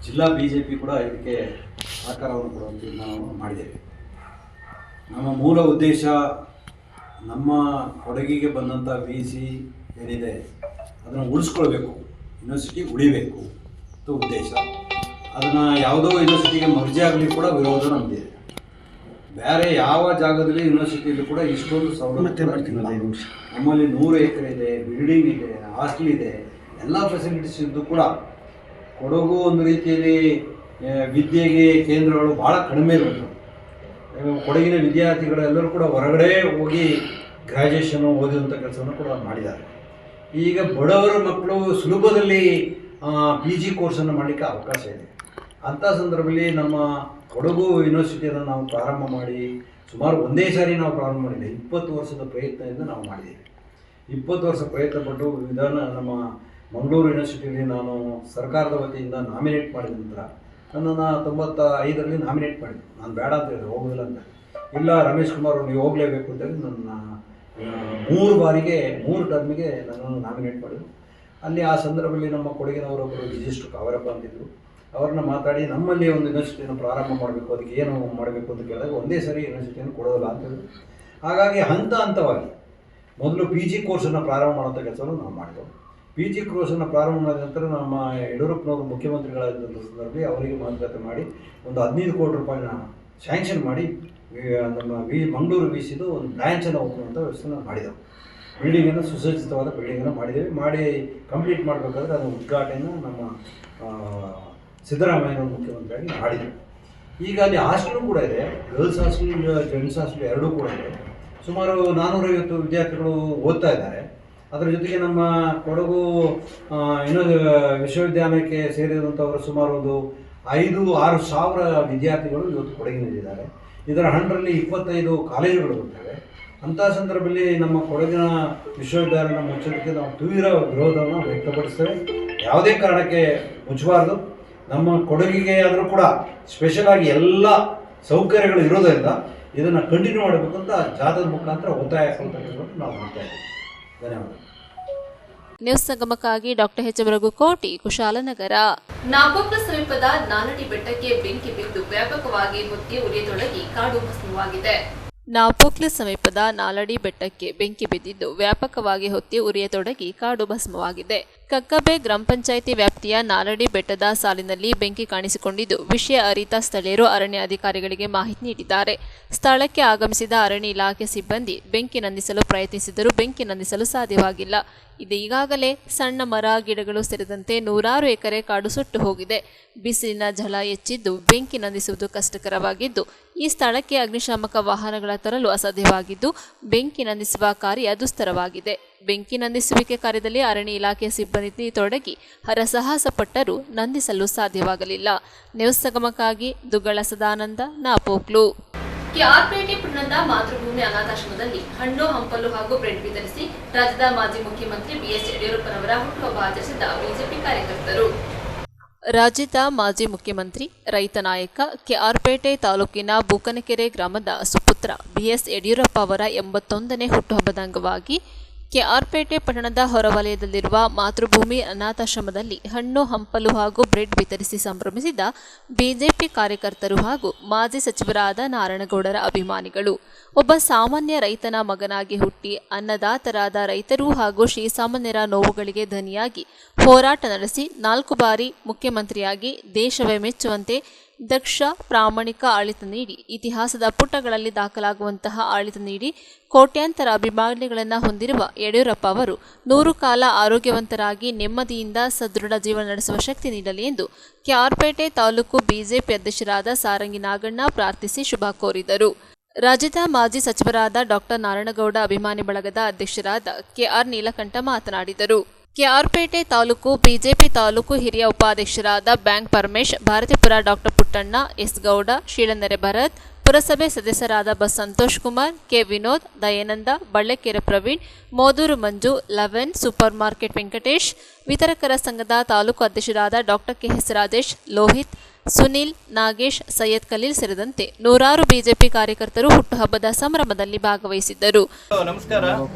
ಜಿಲ್ಲಾ BJP ಕೂಡ ಇದಕ್ಕೆ ಸಹಕಾರವನ್ನು ಕೊಡುವ ತೀರ್ಮಾನವನ್ನು ಮಾಡಿದ್ದೇವೆ. ನಮ್ಮ ಮೂಲ ಉದ್ದೇಶ ನಮ್ಮ ಕೊಡಗಿಗೆ ಬಂದಂಥ VC ಏನಿದೆ ಅದನ್ನು ಉಳಿಸ್ಕೊಳ್ಬೇಕು, ಯೂನಿವರ್ಸಿಟಿ ಉಳಿಬೇಕು ಅಂತ ಉದ್ದೇಶ. ಅದನ್ನು ಯಾವುದೋ ಯೂನಿವರ್ಸಿಟಿಗೆ ಮರ್ಜಿ ಆಗಲಿ ಕೂಡ ವಿರೋಧ ನಮ್ಮದಿದೆ. ಬೇರೆ ಯಾವ ಜಾಗದಲ್ಲಿ ಯೂನಿವರ್ಸಿಟಿಯಲ್ಲಿ ಕೂಡ ಇಷ್ಟೊಂದು ಸವಲತ್ತು ನಮ್ಮಲ್ಲಿ 100 ಎಕರೆ ಇದೆ, ಬಿಲ್ಡಿಂಗ್ ಇದೆ, ಹಾಸ್ಟೆಲ್ ಇದೆ, ಎಲ್ಲ ಫೆಸಿಲಿಟೀಸ್ ಇದ್ದು ಕೂಡ ಕೊಡಗು ಒಂದು ರೀತಿಯಲ್ಲಿ ವಿದ್ಯೆಗೆ ಕೇಂದ್ರಗಳು ಭಾಳ ಕಡಿಮೆ ಇರುವಂಥದ್ದು. ಕೊಡಗಿನ ವಿದ್ಯಾರ್ಥಿಗಳೆಲ್ಲರೂ ಕೂಡ ಹೊರಗಡೆ ಹೋಗಿ ಗ್ರ್ಯಾಜುಯೇಷನ್ನು ಓದುವಂಥ ಕೆಲಸವನ್ನು ಕೂಡ ಮಾಡಿದ್ದಾರೆ. ಈಗ ಬಡವರ ಮಕ್ಕಳು ಸುಲಭದಲ್ಲಿ PG ಕೋರ್ಸನ್ನು ಮಾಡಲಿಕ್ಕೆ ಅವಕಾಶ ಇದೆ. ಅಂಥ ಸಂದರ್ಭದಲ್ಲಿ ನಮ್ಮ ಕೊಡಗು ಯೂನಿವರ್ಸಿಟಿಯನ್ನು ನಾವು ಪ್ರಾರಂಭ ಮಾಡಿ ಸುಮಾರು ಒಂದೇ ಸಾರಿ ನಾವು ಪ್ರಾರಂಭ ಮಾಡಿಲ್ಲ, 20 ವರ್ಷದ ಪ್ರಯತ್ನದಿಂದ ನಾವು ಮಾಡಿದ್ದೇವೆ. 20 ವರ್ಷ ಪ್ರಯತ್ನ ಪಟ್ಟು ನಮ್ಮ ಮಂಗಳೂರು ಯೂನಿವರ್ಸಿಟಿಯಲ್ಲಿ ನಾನು ಸರ್ಕಾರದ ವತಿಯಿಂದ ನಾಮಿನೇಟ್ ಮಾಡಿದ ನಂತರ ನನ್ನನ್ನು 95ರಲ್ಲಿ ನಾಮಿನೇಟ್ ಮಾಡಿದ್ರು. ನಾನು ಬೇಡ ಅಂತ ಹೇಳಿದೆ, ಹೋಗೋದಿಲ್ಲ ಅಂತ. ಇಲ್ಲ ರಮೇಶ್ ಕುಮಾರ್ ನೀವು ಹೋಗಲೇಬೇಕು ಅಂತೇಳಿ ನನ್ನ 3 ಟರ್ಮಿಗೆ ನನ್ನನ್ನು ನಾಮಿನೇಟ್ ಮಾಡಿದ್ರು. ಅಲ್ಲಿ ಆ ಸಂದರ್ಭದಲ್ಲಿ ನಮ್ಮ ಕೊಡಗಿನವರೊಬ್ಬರು ರಿಜಿಸ್ಟ್ರು ಕಾವೇರಪ್ಪ ಅಂತಿದ್ರು. ಅವ್ರನ್ನ ಮಾತಾಡಿ ನಮ್ಮಲ್ಲಿ ಒಂದು ಯೂನಿವರ್ಸಿಟಿಯನ್ನು ಪ್ರಾರಂಭ ಮಾಡಬೇಕು, ಅದಕ್ಕೆ ಏನು ಮಾಡಬೇಕು ಅಂತ ಕೇಳಿದಾಗ ಒಂದೇ ಸರಿ ಯೂನಿವರ್ಸಿಟಿಯನ್ನು ಕೊಡೋದಿಲ್ಲ ಅಂತ ಹೇಳಿದ್ರು. ಹಾಗಾಗಿ ಹಂತವಾಗಿ ಮೊದಲು PG ಕೋರ್ಸನ್ನು ಪ್ರಾರಂಭ ಮಾಡುವಂಥ ಕೆಲಸವನ್ನು ನಾವು ಮಾಡಿದೆವು. PG ಕೋರ್ಸನ್ನು ಪ್ರಾರಂಭ ಮಾಡಿದ ನಂತರ ನಮ್ಮ ಯಡಿಯೂರಪ್ಪನವರು ಮುಖ್ಯಮಂತ್ರಿಗಳಾದಂಥ ಸಂದರ್ಭದಲ್ಲಿ ಅವರಿಗೆ ಮಾತುಕತೆ ಮಾಡಿ ಒಂದು 15 ಕೋಟಿ ರೂಪಾಯಿನ ಸ್ಯಾಂಕ್ಷನ್ ಮಾಡಿ ನಮ್ಮ ಮಂಗಳೂರು VCದು ಒಂದು ಬ್ರ್ಯಾಂಚನ್ನು ಓಪನ್ ಅಂತ ವ್ಯವಸ್ಥೆನ ಮಾಡಿದೆವು. ಬಿಲ್ಡಿಂಗನ್ನು ಸುಸಜ್ಜಿತವಾದ ಬಿಲ್ಡಿಂಗನ್ನು ಮಾಡಿದ್ದೇವೆ. ಮಾಡಿ ಕಂಪ್ಲೀಟ್ ಮಾಡಬೇಕಾದ್ರೆ ಅದರ ಉದ್ಘಾಟನೆಯನ್ನು ನಮ್ಮ ಸಿದ್ದರಾಮಯ್ಯನವರು ಮುಖ್ಯಮಂತ್ರಿಯಾಗಿ ಮಾಡಿದರು. ಈಗ ಅಲ್ಲಿ ಹಾಸ್ಟೆಲು ಕೂಡ ಇದೆ, ಗರ್ಲ್ಸ್ ಹಾಸ್ಟೆಲ್, ಜೆಂಟ್ಸ್ ಹಾಸ್ಟೆಲ್ ಎರಡೂ ಕೂಡ ಇದೆ. ಸುಮಾರು 450 ವಿದ್ಯಾರ್ಥಿಗಳು ಓದ್ತಾ ಇದ್ದಾರೆ. ಅದರ ಜೊತೆಗೆ ನಮ್ಮ ಕೊಡಗು ಇನ್ನೊಂದು ವಿಶ್ವವಿದ್ಯಾಲಯಕ್ಕೆ ಸೇರಿದಂಥವರು ಸುಮಾರು ಒಂದು 5-6 ಸಾವಿರ ವಿದ್ಯಾರ್ಥಿಗಳು ಇವತ್ತು ಕೊಡಗಿನಲ್ಲಿದ್ದಾರೆ. ಇದರ ಅಂಡರಲ್ಲಿ 25 ಕಾಲೇಜುಗಳು ಬರ್ತವೆ. ಅಂಥ ಸಂದರ್ಭದಲ್ಲಿ ನಮ್ಮ ಕೊಡಗಿನ ವಿಶ್ವವಿದ್ಯಾಲಯನ ಮುಚ್ಚೋದಕ್ಕೆ ನಾವು ತೀವ್ರ ವಿರೋಧವನ್ನು ವ್ಯಕ್ತಪಡಿಸ್ತೇವೆ. ಯಾವುದೇ ಕಾರಣಕ್ಕೆ ಮುಚ್ಚಬಾರ್ದು. ನಮ್ಮ ಕೊಡಗಿಗೆ ಆದರೂ ಕೂಡ ಸ್ಪೆಷಲ್ ಆಗಿ ಎಲ್ಲ ಸೌಕರ್ಯಗಳು ಇರೋದರಿಂದ ಇದನ್ನು ಕಂಟಿನ್ಯೂ ಮಾಡಬೇಕು ಅಂತ ಜಾಥಾದ ಮುಖಾಂತರ ಒತ್ತಾಯ ನಾವು ಮಾಡ್ತಾ ಇದ್ದೀವಿ. ಧನ್ಯವಾದ. ನ್ಯೂಸ್ ಸಂಗಮಕ್ಕಾಗಿ doctor H M Raghukoti, Kushalnagar. Napoklu ಸಮೀಪದ ನಾನಡಿ ಬೆಟ್ಟಕ್ಕೆ ಬೆಂಕಿ ಬಿದ್ದು ವ್ಯಾಪಕವಾಗಿ ಹೊತ್ತಿ ಉರಿಯತೊಡಗಿ ಕಾಡು ಭಸ್ಮವಾಗಿದೆ. ನಾಪೋಕ್ಲು ಸಮೀಪದ ನಾಲಡಿ ಬೆಟ್ಟಕ್ಕೆ ಬೆಂಕಿ ಬಿದ್ದಿದ್ದು ವ್ಯಾಪಕವಾಗಿ ಹೊತ್ತಿ ಉರಿಯತೊಡಗಿ ಕಾಡು ಭಸ್ಮವಾಗಿದೆ. ಕಕ್ಕಬೆ ಗ್ರಾಮ ಪಂಚಾಯಿತಿ ವ್ಯಾಪ್ತಿಯ ನಾಲಡಿ ಬೆಟ್ಟದ ಸಾಲಿನಲ್ಲಿ ಬೆಂಕಿ ಕಾಣಿಸಿಕೊಂಡಿದ್ದು, ವಿಷಯ ಅರಿತ ಸ್ಥಳೀಯರು ಅರಣ್ಯ ಅಧಿಕಾರಿಗಳಿಗೆ ಮಾಹಿತಿ ನೀಡಿದ್ದಾರೆ. ಸ್ಥಳಕ್ಕೆ ಆಗಮಿಸಿದ ಅರಣ್ಯ ಇಲಾಖೆ ಸಿಬ್ಬಂದಿ ಬೆಂಕಿ ನಂದಿಸಲು ಪ್ರಯತ್ನಿಸಿದರೂ ಬೆಂಕಿ ನಂದಿಸಲು ಸಾಧ್ಯವಾಗಿಲ್ಲ. ಇದು ಈಗಾಗಲೇ ಸಣ್ಣ ಮರ ಗಿಡಗಳು ಸೇರಿದಂತೆ ನೂರಾರು ಎಕರೆ ಕಾಡು ಸುಟ್ಟು ಹೋಗಿದೆ. ಬಿಸಿಲಿನ ಝಳ ಹೆಚ್ಚಿದ್ದು ಬೆಂಕಿ ನಂದಿಸುವುದು ಕಷ್ಟಕರವಾಗಿದ್ದು, ಈ ಸ್ಥಳಕ್ಕೆ ಅಗ್ನಿಶಾಮಕ ವಾಹನಗಳ ತರಲು ಅಸಾಧ್ಯವಾಗಿದ್ದು ಬೆಂಕಿ ನಂದಿಸುವ ಕಾರ್ಯ ದುಸ್ತರವಾಗಿದೆ. ಬೆಂಕಿ ನಂದಿಸುವಿಕೆ ಕಾರ್ಯದಲ್ಲಿ ಅರಣ್ಯ ಇಲಾಖೆ ಸಿಬ್ಬಂದಿ ತೊಡಗಿ ಹರಸಾಹಸ ಪಟ್ಟರೂ ನಂದಿಸಲು ಸಾಧ್ಯವಾಗಲಿಲ್ಲ. ನ್ಯೂಸ್ ಸಂಗಮಕ್ಕಾಗಿ ದುಗ್ಗಳ ಸದಾನಂದ, ನಾಪೋಕ್ಲು. ಕೆಆರ್ಪೇಟೆ ಪಟ್ಟಣದ ಮಾತೃಭೂಮಿ ಅನಾಥಾಶ್ರಮದಲ್ಲಿ ಹಣ್ಣು ಹಂಪಲು ಹಾಗೂ ಬ್ರೆಡ್ ವಿತರಿಸಿ ರಾಜ್ಯದ ಮಾಜಿ ಮುಖ್ಯಮಂತ್ರಿ ಬಿಎಸ್ ಯಡಿಯೂರಪ್ಪನವರ ಹುಟ್ಟುಹಬ್ಬ ಆಚರಿಸಿದ ಬಿಜೆಪಿ ಕಾರ್ಯಕರ್ತರು. ರಾಜ್ಯದ ಮಾಜಿ ಮುಖ್ಯಮಂತ್ರಿ, ರೈತ ನಾಯಕ, ಕೆಆರ್ಪೇಟೆ ತಾಲೂಕಿನ ಬೂಕನಕೆರೆ ಗ್ರಾಮದ ಸುಪುತ್ರ ಬಿಎಸ್ ಯಡಿಯೂರಪ್ಪ ಅವರ 81ನೇ ಹುಟ್ಟುಹಬ್ಬದ ಅಂಗವಾಗಿ ಕೆಆರ್ಪೇಟೆ ಪಟ್ಟಣದ ಹೊರವಲಯದಲ್ಲಿರುವ ಮಾತೃಭೂಮಿ ಅನಾಥಾಶ್ರಮದಲ್ಲಿ ಹಣ್ಣು ಹಂಪಲು ಹಾಗೂ ಬ್ರೆಡ್ ವಿತರಿಸಿ ಸಂಭ್ರಮಿಸಿದ ಬಿಜೆಪಿ ಕಾರ್ಯಕರ್ತರು ಹಾಗೂ ಮಾಜಿ ಸಚಿವರಾದ ನಾರಾಯಣಗೌಡರ ಅಭಿಮಾನಿಗಳು. ಒಬ್ಬ ಸಾಮಾನ್ಯ ರೈತನ ಮಗನಾಗಿ ಹುಟ್ಟಿ ಅನ್ನದಾತರಾದ ರೈತರು ಹಾಗೂ ಶ್ರೀಸಾಮಾನ್ಯರ ನೋವುಗಳಿಗೆ ಧನಿಯಾಗಿ ಹೋರಾಟ ನಡೆಸಿ 4 ಬಾರಿ ಮುಖ್ಯಮಂತ್ರಿಯಾಗಿ ದೇಶವೇ ಮೆಚ್ಚುವಂತೆ ದಕ್ಷ, ಪ್ರಾಮಾಣಿಕ ಆಡಳಿತ ನೀಡಿ ಇತಿಹಾಸದ ಪುಟಗಳಲ್ಲಿ ದಾಖಲಾಗುವಂತಹ ಆಡಳಿತ ನೀಡಿ ಕೋಟ್ಯಾಂತರ ಅಭಿಮಾನಿಗಳನ್ನು ಹೊಂದಿರುವ ಯಡಿಯೂರಪ್ಪ ಅವರು 100 ಕಾಲ ಆರೋಗ್ಯವಂತರಾಗಿ ನೆಮ್ಮದಿಯಿಂದ ಸದೃಢ ಜೀವನ ನಡೆಸುವ ಶಕ್ತಿ ನೀಡಲಿ ಎಂದು ಕೆಆರ್ಪೇಟೆ ತಾಲೂಕು ಬಿಜೆಪಿ ಅಧ್ಯಕ್ಷರಾದ ಸಾರಂಗಿ ನಾಗಣ್ಣ ಪ್ರಾರ್ಥಿಸಿ ಶುಭ ಕೋರಿದರು. ರಾಜ್ಯದ ಮಾಜಿ ಸಚಿವರಾದ ಡಾಕ್ಟರ್ ನಾರಾಯಣಗೌಡ ಅಭಿಮಾನಿ ಬಳಗದ ಅಧ್ಯಕ್ಷರಾದ ಕೆಆರ್ ನೀಲಕಂಠ ಮಾತನಾಡಿದರು. ಕೆಆರ್ಪೇಟೆ ತಾಲೂಕು ಬಿಜೆಪಿ ತಾಲೂಕು ಹಿರಿಯ ಉಪಾಧ್ಯಕ್ಷರಾದ bank Paramesh, Bharathipura doctor Puttanna, S Gowda, Sheelanere Bharath, ಪುರಸಭೆ ಸದಸ್ಯರಾದ bus Santosh Kumar, K Vinod, Dayananda, Ballekere Praveen, Moduru Manju, eleven, supermarket Venkatesh, ವಿತರಕರ ಸಂಘದ ತಾಲೂಕು ಅಧ್ಯಕ್ಷರಾದ ಡಾಕ್ಟರ್ ಕೆಎಸ್ ರಾಜೇಶ್, ಲೋಹಿತ್, ಸುನಿಲ್, ನಾಗೇಶ್, ಸೈಯದ್ ಖಲೀಲ್ ಸೇರಿದಂತೆ ನೂರಾರು ಬಿಜೆಪಿ ಕಾರ್ಯಕರ್ತರು ಹುಟ್ಟುಹಬ್ಬದ ಸಂಭ್ರಮದಲ್ಲಿ ಭಾಗವಹಿಸಿದ್ದರು. ನಮಸ್ಕಾರ.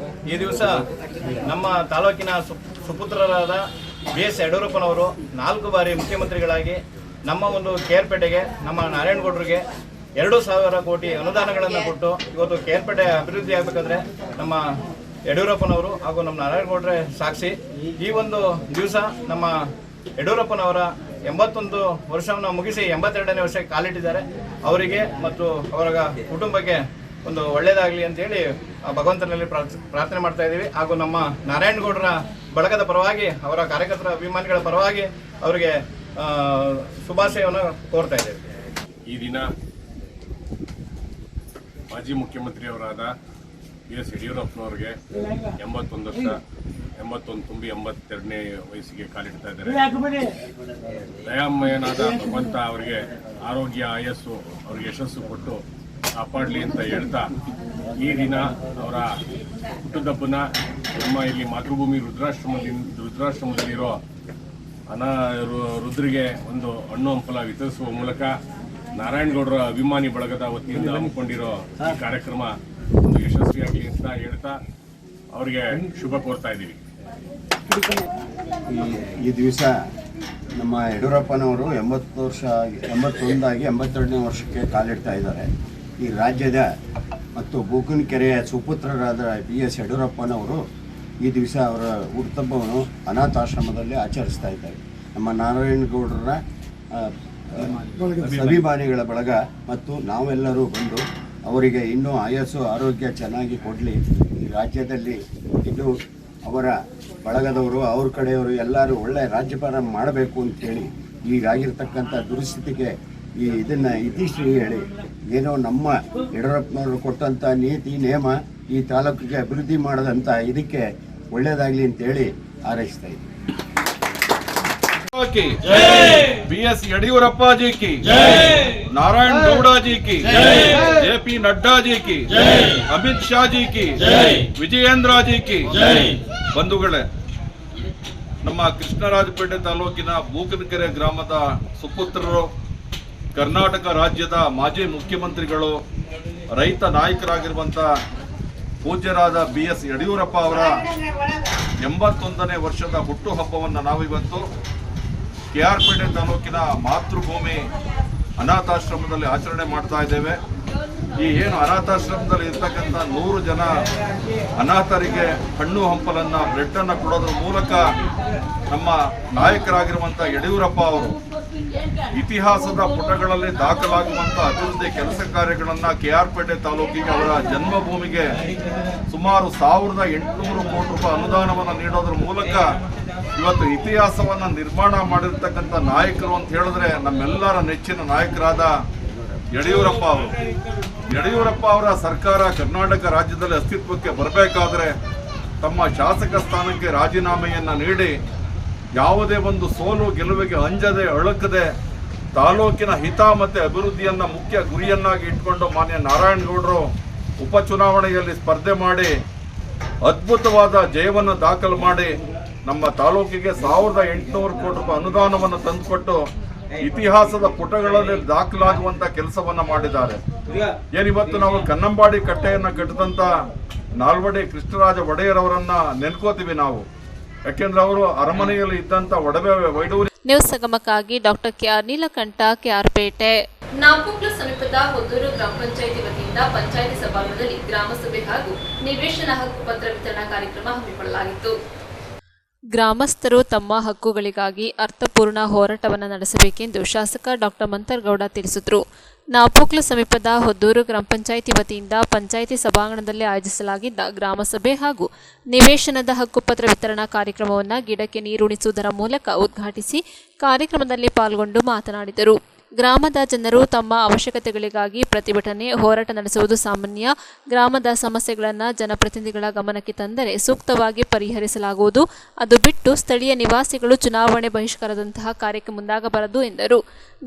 ಈ ದಿವಸ ನಮ್ಮ ತಾಲೂಕಿನ ಸುಪುತ್ರರಾದ ಬಿಎಸ್ ಯಡಿಯೂರಪ್ಪನವರು 4 ಬಾರಿ ಮುಖ್ಯಮಂತ್ರಿಗಳಾಗಿ ನಮ್ಮ ಒಂದು ಕೆಆರ್ಪೇಟೆಗೆ, ನಮ್ಮ ನಾರಾಯಣಗೌಡರಿಗೆ 2,000 ಕೋಟಿ ಅನುದಾನಗಳನ್ನು ಕೊಟ್ಟು ಇವತ್ತು ಕೆಆರ್ಪೇಟೆ ಅಭಿವೃದ್ಧಿ ಆಗಬೇಕಂದ್ರೆ ನಮ್ಮ ಯಡಿಯೂರಪ್ಪನವರು ಹಾಗೂ ನಮ್ಮ ನಾರಾಯಣಗೌಡರೇ ಸಾಕ್ಷಿ. ಈ ಒಂದು ದಿವಸ ನಮ್ಮ ಯಡಿಯೂರಪ್ಪನವರ 81 ವರ್ಷವನ್ನು ಮುಗಿಸಿ 82ನೇ ವರ್ಷಕ್ಕೆ ಕಾಲಿಟ್ಟಿದ್ದಾರೆ. ಅವರಿಗೆ ಮತ್ತು ಅವರ ಕುಟುಂಬಕ್ಕೆ ಒಂದು ಒಳ್ಳೆಯದಾಗಲಿ ಅಂತೇಳಿ ಭಗವಂತನಲ್ಲಿ ಪ್ರಾರ್ಥನೆ ಮಾಡ್ತಾ ಇದ್ದೀವಿ. ಹಾಗೂ ನಮ್ಮ ನಾರಾಯಣಗೌಡರ ಬಳಗದ ಪರವಾಗಿ, ಅವರ ಕಾರ್ಯಕರ್ತರ ಅಭಿಮಾನಿಗಳ ಪರವಾಗಿ ಅವರಿಗೆ ಶುಭಾಶಯವನ್ನು ಕೋರ್ತಾ ಇದ್ದೇವೆ. ಈ ದಿನ ಮಾಜಿ ಮುಖ್ಯಮಂತ್ರಿಯವರಾದ ಬಿಎಸ್ ಯಡಿಯೂರಪ್ಪನವ್ರಿಗೆ 81 ವರ್ಷ, 81 ತುಂಬಿ 82ನೇ ವಯಸ್ಸಿಗೆ ಕಾಲಿಡ್ತಾ ಇದ್ದಾರೆ. ದಯಾಮಯನಾದ ಭಗವಂತ ಅವರಿಗೆ ಆರೋಗ್ಯ, ಆಯಸ್ಸು, ಅವ್ರಿಗೆ ಯಶಸ್ಸು ಕೊಟ್ಟು ಕಾಪಾಡಲಿ ಅಂತ ಹೇಳ್ತಾ, ಈ ದಿನ ಅವರ ಹುಟ್ಟುಹಬ್ಬನ ನಮ್ಮ ಇಲ್ಲಿ ಮಾತೃಭೂಮಿ ರುದ್ರಾಶ್ರಮದಲ್ಲಿರೋ ರುದ್ರಿಗೆ ಒಂದು ಹಣ್ಣು ಹಂಪಲ ವಿತರಿಸುವ ಮೂಲಕ ನಾರಾಯಣಗೌಡರ ಅಭಿಮಾನಿ ಬಳಗದ ವತಿಯಿಂದ ಹಮ್ಮಿಕೊಂಡಿರೋ ಈ ಕಾರ್ಯಕ್ರಮ ಒಂದು ಯಶಸ್ವಿಯಾಗಲಿ ಅಂತ ಹೇಳ್ತಾ ಅವರಿಗೆ ಶುಭ ಕೋರ್ತಾ ಇದ್ದೀವಿ. ಈ ದಿವಸ ನಮ್ಮ ಯಡಿಯೂರಪ್ಪನವರು 80 ವರ್ಷ 81 ಆಗಿ 82ನೇ ವರ್ಷಕ್ಕೆ ಕಾಲಿಡ್ತಾ ಇದ್ದಾರೆ. ಈ ರಾಜ್ಯದ ಮತ್ತು ಬೂಕನಕೆರೆಯ ಸುಪುತ್ರರಾದ ಬಿಎಸ್ ಯಡಿಯೂರಪ್ಪನವರು ಈ ದಿವಸ ಅವರ ಹುಟ್ಟುಹಬ್ಬವನ್ನು ಅನಾಥಾಶ್ರಮದಲ್ಲಿ ಆಚರಿಸ್ತಾ ಇದ್ದಾರೆ. ನಮ್ಮ ನಾರಾಯಣಗೌಡರ ಅಭಿಮಾನಿಗಳ ಬಳಗ ಮತ್ತು ನಾವೆಲ್ಲರೂ ಬಂದು ಅವರಿಗೆ ಇನ್ನೂ ಆಯಸ್ಸು, ಆರೋಗ್ಯ ಚೆನ್ನಾಗಿ ಕೊಡಲಿ. ಈ ರಾಜ್ಯದಲ್ಲಿ ಇನ್ನೂ ಅವರ ಬಳಗದವರು, ಅವ್ರ ಕಡೆಯವರು ಎಲ್ಲರೂ ಒಳ್ಳೆಯ ರಾಜ್ಯಭಾರ ಮಾಡಬೇಕು ಅಂಥೇಳಿ ಈಗಾಗಿರ್ತಕ್ಕಂಥ ದುರಿಸ್ಥಿತಿಗೆ ಇದನ್ನು ಇತಿಶ್ರೀ ಹೇಳಿ ಏನೋ ನಮ್ಮ ಯಡಿಯೂರಪ್ಪನವರು ಕೊಟ್ಟಂಥ ನೀತಿ ನಿಯಮ ಈ ತಾಲೂಕಿಗೆ ಅಭಿವೃದ್ಧಿ ಮಾಡೋದಂಥ ಇದಕ್ಕೆ ಒಳ್ಳೆಯದಾಗಲಿ ಅಂತೇಳಿ ಹಾರೈಸ್ತಾ ಇದ್ದೀವಿ. बीएस येडियूरप्पा जी की, नारायण गौड़ा जी की, जेपी नड्डा जी की, अमित शाह जी की, विजयेंद्र जी की. ಬಂಧುಗಳೇ, ನಮ್ಮ ಕೃಷ್ಣರಾಜಪೇಟೆ ತಾಲೂಕಿನ ಬೂಕನಕೆರೆ ಗ್ರಾಮದ ಸುಪುತ್ರರು, ಕರ್ನಾಟಕ ರಾಜ್ಯದ ಮಾಜಿ ಮುಖ್ಯಮಂತ್ರಿಗಳು, ರೈತ ನಾಯಕರಾಗಿರುವಂತ ಪೂಜ್ಯರಾದ ಬಿಎಸ್ ಯಡಿಯೂರಪ್ಪ ಅವರ 81ನೇ ವರ್ಷದ ಹುಟ್ಟುಹಬ್ಬವನ್ನು ನಾವಿವತ್ತು ಕೆಆರ್ಪೇಟೆ ತಾಲೂಕಿನ ಮಾತೃಭೂಮಿ ಅನಾಥಾಶ್ರಮದಲ್ಲಿ ಆಚರಣೆ ಮಾಡ್ತಾ ಇದ್ದೇವೆ. ಈ ಏನು ಅನಾಥಾಶ್ರಮದಲ್ಲಿ ಇರ್ತಕ್ಕಂಥ 100 ಜನ ಅನಾಥರಿಗೆ ಹಣ್ಣು ಹಂಪಲನ್ನು ಬ್ರೆಡ್ಡನ್ನು ಕೊಡೋದ್ರ ಮೂಲಕ ನಮ್ಮ ನಾಯಕರಾಗಿರುವಂಥ ಯಡಿಯೂರಪ್ಪ ಅವರು ಇತಿಹಾಸದ ಪುಟಗಳಲ್ಲಿ ದಾಖಲಾಗುವಂಥ ಅಭಿವೃದ್ಧಿ ಕೆಲಸ ಕಾರ್ಯಗಳನ್ನು KR ಪೇಟೆ ತಾಲೂಕಿಗೆ ಅವರ ಜನ್ಮಭೂಮಿಗೆ ಸುಮಾರು 1800 ಕೋಟಿ ರೂಪಾಯಿ ಅನುದಾನವನ್ನು ನೀಡೋದ್ರ ಮೂಲಕ ಇವತ್ತು ಇತಿಹಾಸವನ್ನು ನಿರ್ಮಾಣ ಮಾಡಿರ್ತಕ್ಕಂಥ ನಾಯಕರು ಅಂತ ಹೇಳಿದ್ರೆ ನಮ್ಮೆಲ್ಲರ ನೆಚ್ಚಿನ ನಾಯಕರಾದ ಯಡಿಯೂರಪ್ಪ ಅವರು. ಯಡಿಯೂರಪ್ಪ ಅವರ ಸರ್ಕಾರ ಕರ್ನಾಟಕ ರಾಜ್ಯದಲ್ಲಿ ಅಸ್ತಿತ್ವಕ್ಕೆ ಬರಬೇಕಾದ್ರೆ ತಮ್ಮ ಶಾಸಕ ಸ್ಥಾನಕ್ಕೆ ರಾಜೀನಾಮೆಯನ್ನು ನೀಡಿ ಯಾವುದೇ ಒಂದು ಸೋಲು ಗೆಲುವಿಗೆ ಅಂಜದೆ ಅಳುಕದೆ ತಾಲೂಕಿನ ಹಿತ ಮತ್ತು ಅಭಿವೃದ್ಧಿಯನ್ನು ಮುಖ್ಯ ಗುರಿಯನ್ನಾಗಿ ಇಟ್ಕೊಂಡು ಮಾನ್ಯ ನಾರಾಯಣಗೌಡರು ಉಪಚುನಾವಣೆಯಲ್ಲಿ ಸ್ಪರ್ಧೆ ಮಾಡಿ ಅದ್ಭುತವಾದ ಜಯವನ್ನು ದಾಖಲು ಮಾಡಿ ನಮ್ಮ ತಾಲೂಕಿಗೆ 1800 ಕೋಟಿ ರೂಪಾಯಿ ಅನುದಾನವನ್ನು ತಂದುಕೊಟ್ಟು ಇತಿಹಾಸದ ಪುಟಗಳಲ್ಲಿ ದಾಖಲಾಗುವಂತ ಕೆಲಸವನ್ನ ಮಾಡಿದ್ದಾರೆ. ಏನಿವತ್ತು ನಾವು ಕನ್ನಂಬಾಡಿ ಕಟ್ಟೆಯನ್ನ ಕಟ್ಟಿದಂತ ನಾಲ್ವಡಿ ಕೃಷ್ಣರಾಜ ಒಡೆಯರ್ ಅವರನ್ನ ನೆನ್ಕೋತೀವಿ ನಾವು. ಯಾಕೆಂದ್ರೆ ಅವರು ಅರಮನೆಯಲ್ಲಿ ಇದ್ದಂತ ಒಡವೆ ವೈಡೂರಿ. ನ್ಯೂಸ್ ಸಂಗಮಕ್ಕಾಗಿ doctor KR Neelakanta, KR Pete. Napoklu ಸಮೀಪದ ಹೊದ್ದೂರು ಗ್ರಾಮ ಪಂಚಾಯಿತಿ ವತಿಯಿಂದ ಪಂಚಾಯಿತಿ ಸಭಾಂಗಣದಲ್ಲಿ ಗ್ರಾಮಸಭೆ ಹಾಗೂ ನಿವೇಶನ ಹಕ್ಕು ಪತ್ರ ವಿತರಣಾ ಕಾರ್ಯಕ್ರಮ ಹಮ್ಮಿಕೊಳ್ಳಲಾಗಿತ್ತು. ಗ್ರಾಮಸ್ಥರು ತಮ್ಮ ಹಕ್ಕುಗಳಿಗಾಗಿ ಅರ್ಥಪೂರ್ಣ ಹೋರಾಟವನ್ನು ನಡೆಸಬೇಕೆಂದು ಶಾಸಕ ಡಾಕ್ಟರ್ ಮಂತರ್ಗೌಡ ತಿಳಿಸಿದರು. ನಾಪೋಕ್ಲು ಸಮೀಪದ ಹೊದ್ದೂರು ಗ್ರಾಮ ಪಂಚಾಯಿತಿ ವತಿಯಿಂದ ಪಂಚಾಯಿತಿ ಸಭಾಂಗಣದಲ್ಲಿ ಆಯೋಜಿಸಲಾಗಿದ್ದ ಗ್ರಾಮಸಭೆ ಹಾಗೂ ನಿವೇಶನದ ಹಕ್ಕುಪತ್ರ ವಿತರಣಾ ಕಾರ್ಯಕ್ರಮವನ್ನು ಗಿಡಕ್ಕೆ ನೀರುಣಿಸುವುದರ ಮೂಲಕ ಉದ್ಘಾಟಿಸಿ ಕಾರ್ಯಕ್ರಮದಲ್ಲಿ ಪಾಲ್ಗೊಂಡು ಮಾತನಾಡಿದರು. ಗ್ರಾಮದ ಜನರು ತಮ್ಮ ಅವಶ್ಯಕತೆಗಳಿಗಾಗಿ ಪ್ರತಿಭಟನೆ, ಹೋರಾಟ ನಡೆಸುವುದು ಸಾಮಾನ್ಯ. ಗ್ರಾಮದ ಸಮಸ್ಯೆಗಳನ್ನು ಜನಪ್ರತಿನಿಧಿಗಳ ಗಮನಕ್ಕೆ ತಂದರೆ ಸೂಕ್ತವಾಗಿ ಪರಿಹರಿಸಲಾಗುವುದು. ಅದು ಬಿಟ್ಟು ಸ್ಥಳೀಯ ನಿವಾಸಿಗಳು ಚುನಾವಣೆ ಬಹಿಷ್ಕಾರದಂತಹ ಕಾರ್ಯಕ್ಕೆ ಮುಂದಾಗಬಾರದು ಎಂದರು.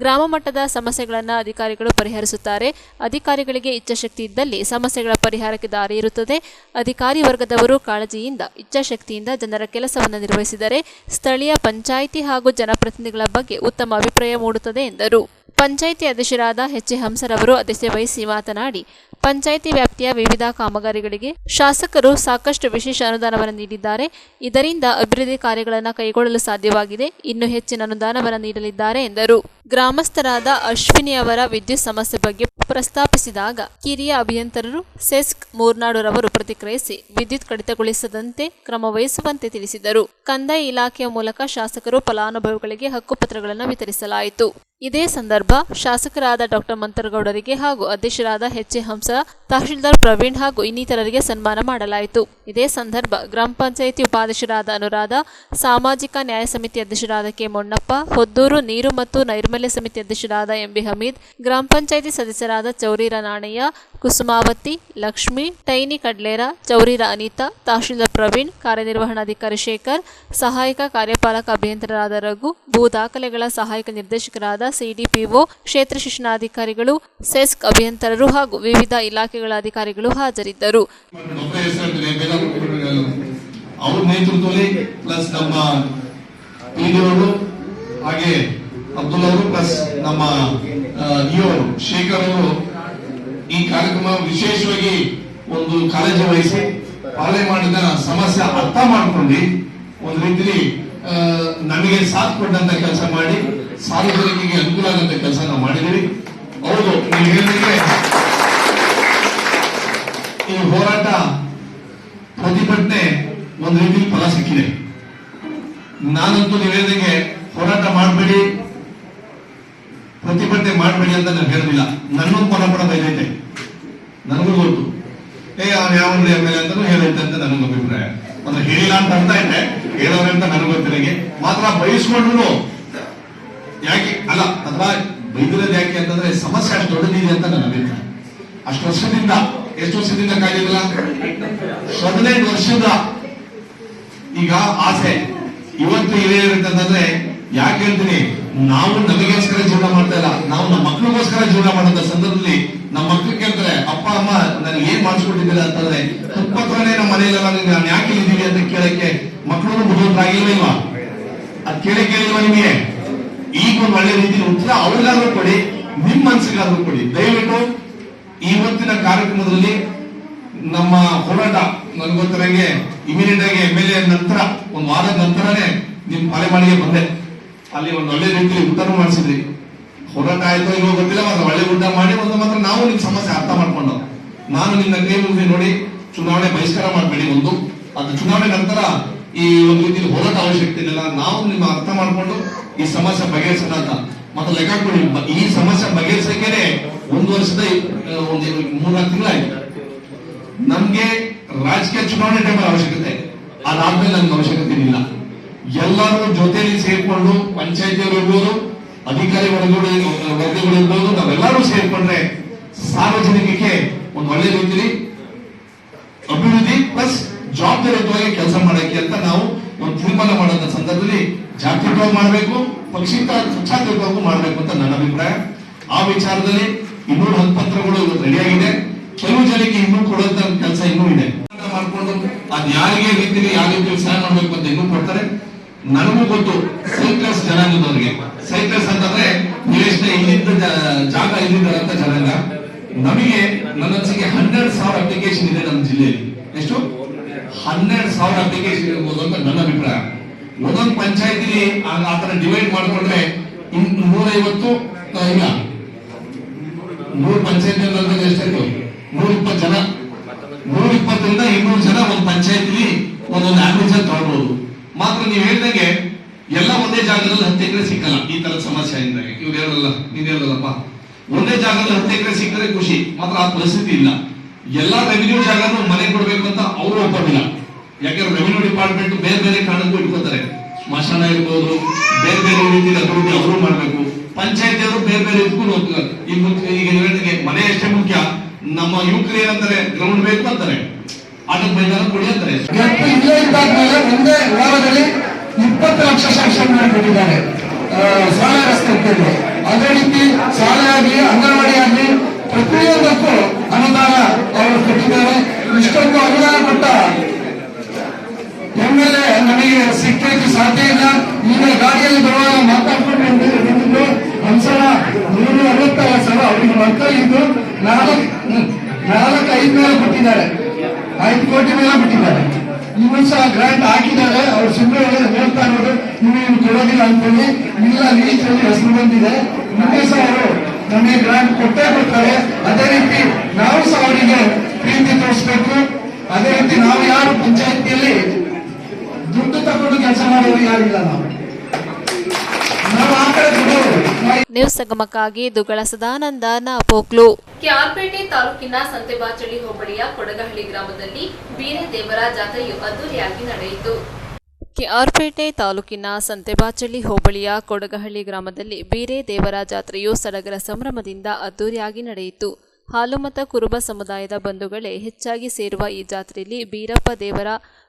ಗ್ರಾಮ ಮಟ್ಟದ ಸಮಸ್ಯೆಗಳನ್ನು ಅಧಿಕಾರಿಗಳು ಪರಿಹರಿಸುತ್ತಾರೆ. ಅಧಿಕಾರಿಗಳಿಗೆ ಇಚ್ಛಾಶಕ್ತಿ ಇದ್ದಲ್ಲಿ ಸಮಸ್ಯೆಗಳ ಪರಿಹಾರಕ್ಕೆ ದಾರಿ ಇರುತ್ತದೆ. ಅಧಿಕಾರಿ ವರ್ಗದವರು ಕಾಳಜಿಯಿಂದ, ಇಚ್ಛಾಶಕ್ತಿಯಿಂದ ಜನರ ಕೆಲಸವನ್ನು ನಿರ್ವಹಿಸಿದರೆ ಸ್ಥಳೀಯ ಪಂಚಾಯಿತಿ ಹಾಗೂ ಜನಪ್ರತಿನಿಧಿಗಳ ಬಗ್ಗೆ ಉತ್ತಮ ಅಭಿಪ್ರಾಯ ಮೂಡುತ್ತದೆ ಎಂದರು. ಪಂಚಾಯಿತಿ ಅಧ್ಯಕ್ಷರಾದ HA ಹಂಸರವರು ಅಧ್ಯಕ್ಷತೆ ವಹಿಸಿ ಮಾತನಾಡಿ, ಪಂಚಾಯಿತಿ ವ್ಯಾಪ್ತಿಯ ವಿವಿಧ ಕಾಮಗಾರಿಗಳಿಗೆ ಶಾಸಕರು ಸಾಕಷ್ಟು ವಿಶೇಷ ಅನುದಾನವನ್ನು ನೀಡಿದ್ದಾರೆ. ಇದರಿಂದ ಅಭಿವೃದ್ಧಿ ಕಾರ್ಯಗಳನ್ನು ಕೈಗೊಳ್ಳಲು ಸಾಧ್ಯವಾಗಿದೆ. ಇನ್ನು ಹೆಚ್ಚಿನ ಅನುದಾನವನ್ನು ನೀಡಲಿದ್ದಾರೆ ಎಂದರು. ಗ್ರಾಮಸ್ಥರಾದ ಅಶ್ವಿನಿ ಅವರ ವಿದ್ಯುತ್ ಸಮಸ್ಯೆ ಬಗ್ಗೆ ಪ್ರಸ್ತಾಪಿಸಿದಾಗ ಕಿರಿಯ ಅಭಿಯಂತರರು ಸೆಸ್ಕ್ ಮೂರ್ನಾಡುರವರು ಪ್ರತಿಕ್ರಿಯಿಸಿ ವಿದ್ಯುತ್ ಕಡಿತಗೊಳಿಸದಂತೆ ಕ್ರಮ ವಹಿಸುವಂತೆ ತಿಳಿಸಿದರು. ಕಂದಾಯ ಇಲಾಖೆಯ ಮೂಲಕ ಶಾಸಕರು ಫಲಾನುಭವಿಗಳಿಗೆ ಹಕ್ಕುಪತ್ರಗಳನ್ನು ವಿತರಿಸಲಾಯಿತು. ಇದೇ ಸಂದರ್ಭ ಶಾಸಕರಾದ ಡಾಕ್ಟರ್ ಮಂತರ್ಗೌಡರಿಗೆ ಹಾಗೂ ಅಧ್ಯಕ್ಷರಾದ HA ಹಂಸ, ತಹಶೀಲ್ದಾರ್ ಪ್ರವೀಣ್ ಹಾಗೂ ಇನ್ನಿತರರಿಗೆ ಸನ್ಮಾನ ಮಾಡಲಾಯಿತು. ಇದೇ ಸಂದರ್ಭ ಗ್ರಾಮ ಪಂಚಾಯಿತಿ ಉಪಾಧ್ಯಕ್ಷರಾದ ಅನುರಾಧ, ಸಾಮಾಜಿಕ ನ್ಯಾಯ ಸಮಿತಿ ಅಧ್ಯಕ್ಷರಾದ K ಮೊನ್ನಪ್ಪ, ಹೊದ್ದೂರು ನೀರು ಮತ್ತು ನೈರ್ಮಲ್ಯ ಸಮಿತಿ ಅಧ್ಯಕ್ಷರಾದ MB ಹಮೀದ್, ಗ್ರಾಮ ಪಂಚಾಯಿತಿ ಸದಸ್ಯರಾದ ಚೌರೀರ ನಾಣಯ್ಯ, ಕುಸುಮಾವತಿ, ಲಕ್ಷ್ಮಿ, ಟೈನಿ ಕಡ್ಲೇರ, ಚೌರೀರ ಅನಿತಾ, ತಹಶೀಲ್ದಾರ್ ಪ್ರವೀಣ್, ಕಾರ್ಯನಿರ್ವಹಣಾಧಿಕಾರಿ ಶೇಖರ್, ಸಹಾಯಕ ಕಾರ್ಯಪಾಲಕ ಅಭಿಯಂತರರಾದ ರಘು, ಭೂ ದಾಖಲೆಗಳ ಸಹಾಯಕ ನಿರ್ದೇಶಕರಾದ CDPO, ಕ್ಷೇತ್ರ ಶಿಕ್ಷಣಾಧಿಕಾರಿಗಳು, ಸೆಸ್ಕ್ ಅಭಿಯಂತರರು ಹಾಗೂ ವಿವಿಧ ಇಲಾಖೆಗಳ ಅಧಿಕಾರಿಗಳು ಹಾಜರಿದ್ದರು. ಅವ್ರ ನೇತೃತ್ವದಲ್ಲಿ ಪ್ಲಸ್ ನಮ್ಮ PDO ಹಾಗೆ ಅಬ್ದುಲ್ ಅವರು ಪ್ಲಸ್ ನಮ್ಮ ಇವರು ಶೇಖರ್ ಅವರು ಈ ಕಾರ್ಯಕ್ರಮ ವಿಶೇಷವಾಗಿ ಒಂದು ಕಾಳಜಿ ವಹಿಸಿ ಪಾಲನೆ ಮಾಡಿದ ಸಮಸ್ಯೆ ಅರ್ಥ ಮಾಡ್ಕೊಂಡು ಒಂದು ರೀತಿಲಿ ನಮಗೆ ಸಾಥ್ ಕೊಟ್ಟಂತ ಕೆಲಸ ಮಾಡಿ ಸಾರ್ವಜನಿಕರಿಗೆ ಅನುಕೂಲ ಆಗಂತ ಕೆಲಸ ನಾವು ಮಾಡಿದ್ದೀವಿ. ಹೌದು, ನೀವು ಹೇಳಿದ್ರೆ ಈ ಹೋರಾಟ ಪ್ರತಿಭಟನೆ ಒಂದು ರೀತಿಲಿ ಫಲ ಸಿಕ್ಕಿದೆ. ನಾನಂತೂ ನೀವು ಹೇಳಿದಂಗೆ ಹೋರಾಟ ಮಾಡಬೇಡಿ, ಪ್ರತಿಭಟನೆ ಮಾಡಬೇಡಿ ಅಂತ ನಾನು ಹೇಳೋದಿಲ್ಲ. ನನ್ನೊಂದು ಮನಪಡ ಬೈದೈತೆ, ನನಗೂ ಗೊತ್ತು. ಅವ್ನು ಯಾವ MLA ಅಂತಾನು ಹೇಳೈತೆ ಅಂತ ನನಗೆ ಅಭಿಪ್ರಾಯ. ಅಂದ್ರೆ ಹೇಳಿಲ್ಲ ಅಂತ ಅರ್ಥ ಐತೆ, ಹೇಳೋರೆ ಅಂತ ನನಗೆ ಗೊತ್ತಿರಂಗೆ. ಮಾತ್ರ ಬಯಸ್ಕೊಂಡ್ರು ಯಾಕೆ ಅಲ್ಲ, ಅಥವಾ ಬೈದಿರೋದು ಯಾಕೆ ಅಂತಂದ್ರೆ ಸಮಸ್ಯೆ ಅಷ್ಟು ದೊಡ್ಡದಿದೆ ಅಂತ ನನ್ನ ಅಭಿಪ್ರಾಯ. ಅಷ್ಟು ವರ್ಷದಿಂದ, ಎಷ್ಟು ವರ್ಷದಿಂದ ಕಾಯ್ದಿಲ್ಲ, 15 ವರ್ಷದ ಈಗ ಆಸೆ ಇವತ್ತು ಇರುತ್ತಂತಂದ್ರೆ ಯಾಕೆ ಹೇಳ್ತೀನಿ, ನಾವು ನಮಗೋಸ್ಕರ ಜೀವನ ಮಾಡ್ತಾ ಇಲ್ಲ, ನಾವು ನಮ್ಮ ಮಕ್ಕಳಿಗೋಸ್ಕರ ಜೀವನ ಮಾಡೋದ ಸಂದರ್ಭದಲ್ಲಿ ನಮ್ಮ ಮಕ್ಕಳು ಕೇಳ್ತಾರೆ, ಅಪ್ಪ ಅಮ್ಮ ನನಗೆ ಏನ್ ಮಾಡಿಸ್ಕೊಟ್ಟಿದ್ದೀರಾ ಅಂತಂದ್ರೆ ತುಪ್ಪತ್ರನೇ ನಮ್ಮ ಮನೆಯಲ್ಲ ನಾನು ಯಾಕೆ ಇದ್ದೀವಿ ಅಂತ ಕೇಳಕ್ಕೆ ಮಕ್ಕಳು ಬುದ್ಧಿವಂತರಾಗಿಲ್ವಾ? ಅದ್ ಕೇಳಿಲ್ವಾ ನಿಮಗೆ? ಈಗ ಒಂದು ಒಳ್ಳೆ ರೀತಿಯ ಉತ್ತರ ಅವ್ರಿಗಾದ್ರೂ ಕೊಡಿ, ನಿಮ್ ಮನ್ಸಿಗಾದ್ರೂ ಕೊಡಿ. ದಯವಿಟ್ಟು ಇವತ್ತಿನ ಕಾರ್ಯಕ್ರಮದಲ್ಲಿ ನಮ್ಮ ಹೋರಾಟ ನನ್ಗೆ ಗೊತ್ತಿರಂಗೆ ಇಮಿಡಿಯೇಟ್ ಆಗಿ MLA ನಂತರ ಒಂದು ವಾರದ ನಂತರನೇ ನಿಮ್ ಪಾಲೆಮಾಡಿಗೆ ಬಂದೆ. ಅಲ್ಲಿ ಒಂದು ಒಳ್ಳೆ ರೀತಿಯಲ್ಲಿ ಊಟನೂ ಮಾಡಿಸಿದ್ರಿ. ಹೋರಾಟ ಆಯ್ತು ಇವಾಗ ಗೊತ್ತಿಲ್ಲ, ಮಾತ್ರ ಒಳ್ಳೆ ಊಟ ಮಾಡಿ ಒಂದು ಮಾತ್ರ ನಾವು ನಿಮ್ ಸಮಸ್ಯೆ ಅರ್ಥ ಮಾಡ್ಕೊಂಡು ನಾನು ನಿನ್ನ ಕೈ ಮುಗಿದು ನೋಡಿ ಚುನಾವಣೆ ಬಹಿಷ್ಕಾರ ಮಾಡಬೇಡಿ. ಒಂದು ಅದು ಚುನಾವಣೆ ನಂತರ ಈ ಒಂದು ರೀತಿ ಹೋರಾಟ ಅವಶ್ಯಕತೆ ಇಲ್ಲ. ನಾವು ನಿಮ್ಮ ಅರ್ಥ ಮಾಡ್ಕೊಂಡು ಈ ಸಮಸ್ಯೆ ಬಗೆಹರಿಸೋಣ ಅಂತ ಮತ್ತೆ ಲೆಕ್ಕ ಕೊಡಿ. ಈ ಸಮಸ್ಯೆ ಬಗೆಹರಿಸಕ್ಕೆ 1 ವರ್ಷದ 3-4 ತಿಂಗಳಾಯ್ತು. ನಮ್ಗೆ ರಾಜಕೀಯ ಚುನಾವಣೆ ಟೈಮಲ್ಲಿ ಅವಶ್ಯಕತೆ, ಅದಾದ್ಮೇಲೆ ನಮ್ಗೆ ಅವಶ್ಯಕತೆ ಇಲ್ಲ. ಎಲ್ಲರೂ ಜೊತೆಯಲ್ಲಿ ಸೇರ್ಕೊಂಡು ಪಂಚಾಯತಿಯವರು ಇರ್ಬೋದು, ಅಧಿಕಾರಿ ವರ್ಗಗಳು ಇರ್ಬೋದು, ನಾವೆಲ್ಲರೂ ಸೇರ್ಕೊಂಡ್ರೆ ಸಾರ್ವಜನಿಕರಿಗೆ ಒಂದು ಒಳ್ಳೆ ರೀತಿಯಲ್ಲಿ ಅಭಿವೃದ್ಧಿ ಪ್ಲಸ್ ಜವಾಬ್ದಾರಿಯುತವಾಗಿ ಕೆಲಸ ಮಾಡಕ್ಕೆ ಅಂತ ನಾವು ಒಂದು ತೀರ್ಮಾನ ಮಾಡೋದ ಸಂದರ್ಭದಲ್ಲಿ ಜಾಗೃತವಾಗಿ ಮಾಡಬೇಕು, ಪಕ್ಷಾತೀತವಾಗಿ ಮಾಡಬೇಕು ಅಂತ ನನ್ನ ಅಭಿಪ್ರಾಯ. ಆ ವಿಚಾರದಲ್ಲಿ 200 ಹಕ್ಕುಪತ್ರಗಳು ರೆಡಿಯಾಗಿದೆ. ಕೆಲವು ಜನಕ್ಕೆ ಇನ್ನೂ ಕೊಡುವಂತ ಕೆಲಸ ಇನ್ನೂ ಇದೆ. ಮಾಡ್ಕೊಂಡು ಅದ್ ಯಾರಿಗೆ ರೀತಿಯಲ್ಲಿ ಯಾವ ರೀತಿ ಸಹಾಯ ಮಾಡ್ಬೇಕು ಅಂತ ಇನ್ನೂ ಕೊಡ್ತಾರೆ. ನನಗೂ ಗೊತ್ತು ಸೈಕ್ಲಸ್ ಜನಾಂಗದವರಿಗೆ. ಸೈಕ್ಲಸ್ ಅಂತಂದ್ರೆ ಇಲ್ಲಿದ್ದ ಜಾಗ ಇಲ್ಲಿದ್ದಾರಂತ ಜನಾಂಗ. ನಮಗೆ ನನ್ನ ಅನ್ಸಿಕೆ 12,000 ಅಪ್ಲಿಕೇಶನ್ ಇದೆ ನಮ್ಮ ಜಿಲ್ಲೆಯಲ್ಲಿ. ಎಷ್ಟು 12,000 ಅಪ್ಲಿಕೇಶನ್ ಇರ್ಬೋದು ಅಂತ ನನ್ನ ಅಭಿಪ್ರಾಯ. ಒಂದೊಂದು ಪಂಚಾಯತಿಲಿ ಆತರ ಡಿವೈಡ್ ಮಾಡ್ಕೊಂಡ್ರೆ 150 ಇಲ್ಲ 100 ಪಂಚಾಯತಿ ಎಷ್ಟಾಯ್ತು 120 ಜನ, 120ರಿಂದ 200 ಜನ ಒಂದು ಪಂಚಾಯತಿಲಿ ಒಂದೊಂದು ಆವರೇಜ್ ಅಂತ ತಗೊಳ್ಬಹುದು. ಮಾತ್ರ ನೀವು ಹೇಳಿದಂಗೆ ಎಲ್ಲ ಒಂದೇ ಜಾಗದಲ್ಲಿ 10 ಎಕರೆ ಸಿಕ್ಕಲ್ಲ. ಈ ತರದ ಸಮಸ್ಯೆ ಆಗಿದ್ದಾಗ ಇವ್ರು ಹೇಳಲ್ಲ, ನೀನ್ ಹೇಳಲ್ಲಪ್ಪ, ಒಂದೇ ಜಾಗದಲ್ಲಿ 10 ಎಕರೆ ಸಿಕ್ಕರೆ ಖುಷಿ. ಮಾತ್ರ ಆ ಪರಿಸ್ಥಿತಿ ಇಲ್ಲ. ಎಲ್ಲಾ ರೆವಿನ್ಯೂ ಜಾಗನು ಮನೆ ಕೊಡ್ಬೇಕು ಅಂತ ಅವರು ಒಪ್ಪೋದಿಲ್ಲ. ಯಾಕಂದ್ರೆ ರೆವಿನ್ಯೂ ಡಿಪಾರ್ಟ್ಮೆಂಟ್ ಬೇರೆ ಬೇರೆ ಕಾರಣಕ್ಕೂ ಇಟ್ಕೋತಾರೆ. ಸ್ಮಶಾನ ಇರ್ಬೋದು, ಬೇರೆ ಬೇರೆ ರೀತಿಯ ಅಭಿವೃದ್ಧಿ ಅವರು ಮಾಡ್ಬೇಕು. ಪಂಚಾಯತಿಯವರು ಬೇರೆ ಬೇರೆ ಇದ್ಕೊಂಡು ಹೋಗ್ತಾರೆ. ಈಗ ಹೇಳಿದಂಗೆ ಮನೆ ಎಷ್ಟೇ ಮುಖ್ಯ. ನಮ್ಮ ಯುವಕರು ಏನಂತಾರೆ, ಗ್ರೌಂಡ್ ಬೇಕು ಅಂತಾರೆ, ಆಟದ ಮೈದಾನ ಕೊಡಿ ಅಂತಾರೆ. ಒಂದೇ ವಾರದಲ್ಲಿ 20 ಲಕ್ಷ ಶಾಂಕ್ಷನ್ ಮಾಡಿಬಿಟ್ಟಿದ್ದಾರೆ ಶಾಲಾ ರಸ್ತೆ. ಅದೇ ರೀತಿ ಶಾಲೆ ಆಗಲಿ, ಅಂಗನವಾಡಿ ಆಗಲಿ ಪ್ರತಿಯೊಂದಕ್ಕೂ ಅನುದಾನ ಅವರು ಕೊಟ್ಟಿದ್ದಾರೆ. ಇಷ್ಟೊಂದು ಅನುದಾನ ಕೊಟ್ಟ MLA ನನಗೆ ಸಿಕ್ಕಕ್ಕೆ ಸಾಧ್ಯ ಇಲ್ಲ. ಈಗ ಗಾಡಿಯಲ್ಲಿ ಬರುವಾಗ ಮಾತಾಡ್ಕೊಂಡು ಬಂದಿದ್ದು ಒಂದ್ಸಲ 160 ಸಲ ಅವ್ರಿಗೆ ಮಕ್ಕಳಿದ್ದು 4-5 ಮೇಲೆ ಕೊಟ್ಟಿದ್ದಾರೆ, 5 ಕೋಟಿ ಮೇಲೆ ಬಿಟ್ಟಿದ್ದಾರೆ. ಇನ್ನೂ ಸಹ ಗ್ರಾಂಟ್ ಹಾಕಿದ್ದಾರೆ. ಅವ್ರು ಸುಮ್ಮನೆ ಹೇಳ್ತಾ ಇರೋದು ನೀವು ಕೊಡೋದಿಲ್ಲ ಅನ್ಕೊಳ್ಳಿ. ಇಲ್ಲ ಲೀಸ್ಟಲ್ಲಿ ಹೆಸರು ಬಂದಿದೆ. ಮುಂದೆ ಸಹ ಅವರು ನಮಗೆ ಗ್ರಾಂಟ್ ಕೊಟ್ಟೇ ಕೊಡ್ತಾರೆ. ಅದೇ ರೀತಿ ನಾವು ಸಹ ಅವರಿಗೆ ಪ್ರೀತಿ ತೋರಿಸ್ಬೇಕು. ಅದೇ ರೀತಿ ನಾವು ಯಾರು ಪಂಚಾಯತಿಯಲ್ಲಿ ದುಡ್ಡು ತಗೊಂಡು ಕೆಲಸ ಮಾಡೋರು ಯಾರಿಲ್ಲ. ನಾವು ಆ ಕಡೆ ನ್ಯೂಸ್ ಸಂಗಮಕ್ಕಾಗಿ ದುಗಳ ಸದಾನಂದ ನಾಪೋಕ್ಲು. ಕೆಆರ್ಪೇಟೆ ತಾಲೂಕಿನ ಸಂತೆಬಾಚಳಿ ಹೋಬಳಿಯ ಕೊಡಗಹಳ್ಳಿ ಗ್ರಾಮದಲ್ಲಿ ಬೀರೇದೇವರ ಜಾತ್ರೆಯು ಅದ್ದೂರಿಯಾಗಿ ನಡೆಯಿತು. ಕೆಆರ್ಪೇಟೆ ತಾಲೂಕಿನ ಸಂತೆಬಾಚಳಿ ಹೋಬಳಿಯ ಕೊಡಗಹಳ್ಳಿ ಗ್ರಾಮದಲ್ಲಿ ಬೀರೇದೇವರ ಜಾತ್ರೆಯು ಸಡಗರ ಸಂಭ್ರಮದಿಂದ ಅದ್ದೂರಿಯಾಗಿ ನಡೆಯಿತು. ಹಾಲುಮತ ಕುರುಬ ಸಮುದಾಯದ ಬಂಧುಗಳೇ ಹೆಚ್ಚಾಗಿ ಸೇರುವ ಈ ಜಾತ್ರೆಯಲ್ಲಿ ಬೀರಪ್ಪ ದೇವರ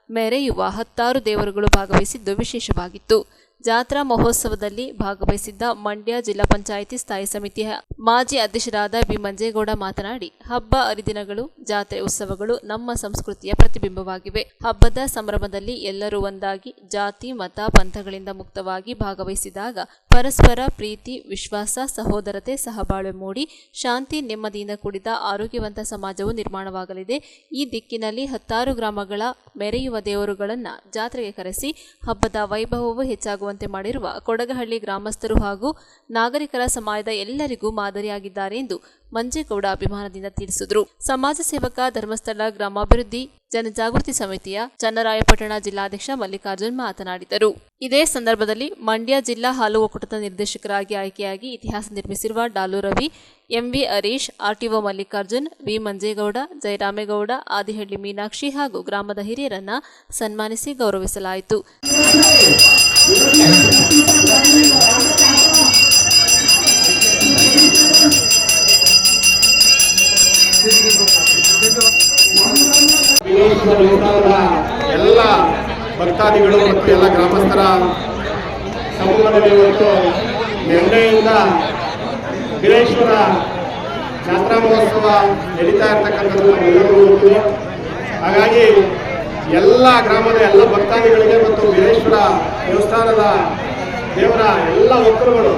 ಮೆರೆಯುವ 10 ದೇವರುಗಳು ಭಾಗವಹಿಸಿದ್ದು ವಿಶೇಷವಾಗಿತ್ತು. ಜಾತ್ರಾ ಮಹೋತ್ಸವದಲ್ಲಿ ಭಾಗವಹಿಸಿದ್ದ ಮಂಡ್ಯ ಜಿಲ್ಲಾ ಪಂಚಾಯಿತಿ ಸ್ಥಾಯಿ ಸಮಿತಿಯ ಮಾಜಿ ಅಧ್ಯಕ್ಷರಾದ ಬಿ ಮಂಜೇಗೌಡ ಮಾತನಾಡಿ, ಹಬ್ಬ ಹರಿದಿನಗಳು, ಜಾತ್ರೆ ಉತ್ಸವಗಳು ನಮ್ಮ ಸಂಸ್ಕೃತಿಯ ಪ್ರತಿಬಿಂಬವಾಗಿವೆ. ಹಬ್ಬದ ಸಂಭ್ರಮದಲ್ಲಿ ಎಲ್ಲರೂ ಒಂದಾಗಿ ಜಾತಿ ಮತ ಪಂಥಗಳಿಂದ ಮುಕ್ತವಾಗಿ ಭಾಗವಹಿಸಿದಾಗ ಪರಸ್ಪರ ಪ್ರೀತಿ, ವಿಶ್ವಾಸ, ಸಹೋದರತೆ, ಸಹಬಾಳ್ವೆ ಮೂಡಿ ಶಾಂತಿ, ನೆಮ್ಮದಿಯಿಂದ ಕೂಡಿದ ಆರೋಗ್ಯವಂತ ಸಮಾಜವು ನಿರ್ಮಾಣವಾಗಲಿದೆ. ಈ ದಿಕ್ಕಿನಲ್ಲಿ 10 ಗ್ರಾಮಗಳ ಮೆರೆಯುವ ದೇವರುಗಳನ್ನು ಜಾತ್ರೆಗೆ ಕರೆಸಿ ಹಬ್ಬದ ವೈಭವವು ಹೆಚ್ಚಾಗುವಂತೆ ಮಾಡಿರುವ ಕೊಡಗಹಳ್ಳಿ ಗ್ರಾಮಸ್ಥರು ಹಾಗೂ ನಾಗರಿಕರ ಸಮಾಜದ ಎಲ್ಲರಿಗೂ ಮಾದರಿಯಾಗಿದ್ದಾರೆ ಎಂದು ಮಂಜೇಗೌಡ ಅಭಿಮಾನದಿಂದ ತಿಳಿಸಿದರು. ಸಮಾಜ ಸೇವಕ, ಧರ್ಮಸ್ಥಳ ಗ್ರಾಮಾಭಿವೃದ್ಧಿ ಜನಜಾಗೃತಿ ಸಮಿತಿಯ ಚನ್ನರಾಯಪಟ್ಟಣ ಜಿಲ್ಲಾಧ್ಯಕ್ಷ ಮಲ್ಲಿಕಾರ್ಜುನ್ ಮಾತನಾಡಿದರು. ಇದೇ ಸಂದರ್ಭದಲ್ಲಿ ಮಂಡ್ಯ ಜಿಲ್ಲಾ ಹಾಲು ಒಕ್ಕೂಟದ ನಿರ್ದೇಶಕರಾಗಿ ಆಯ್ಕೆಯಾಗಿ ಇತಿಹಾಸ ನಿರ್ಮಿಸಿರುವ ಡಾಲು Ravi, MV Harish, RTO Mallikarjun, V Manjegowda, Jayaramegowda, Adihalli Meenakshi ಹಾಗೂ ಗ್ರಾಮದ ಹಿರಿಯರನ್ನ ಸನ್ಮಾನಿಸಿ ಗೌರವಿಸಲಾಯಿತು. ಎಲ್ಲ ಭಕ್ತಾದಿಗಳು ಮತ್ತು ಎಲ್ಲ ಗ್ರಾಮಸ್ಥರ ಸಮೂಹದಲ್ಲಿ ಇವತ್ತು ನಿನ್ನೆಯಿಂದ ಬೀರೇಶ್ವರ ಜಾತ್ರಾ ಮಹೋತ್ಸವ ನಡೀತಾ ಇರ್ತಕ್ಕಂಥದ್ದು ನಮ್ಮೆಲ್ಲರಿಗೂ ಗೊತ್ತಿದೆ. ಹಾಗಾಗಿ ಎಲ್ಲ ಗ್ರಾಮದ ಎಲ್ಲ ಭಕ್ತಾದಿಗಳಿಗೆ ಮತ್ತು ಬೀರೇಶ್ವರ ದೇವಸ್ಥಾನದ ದೇವರ ಎಲ್ಲ ಭಕ್ತರುಗಳು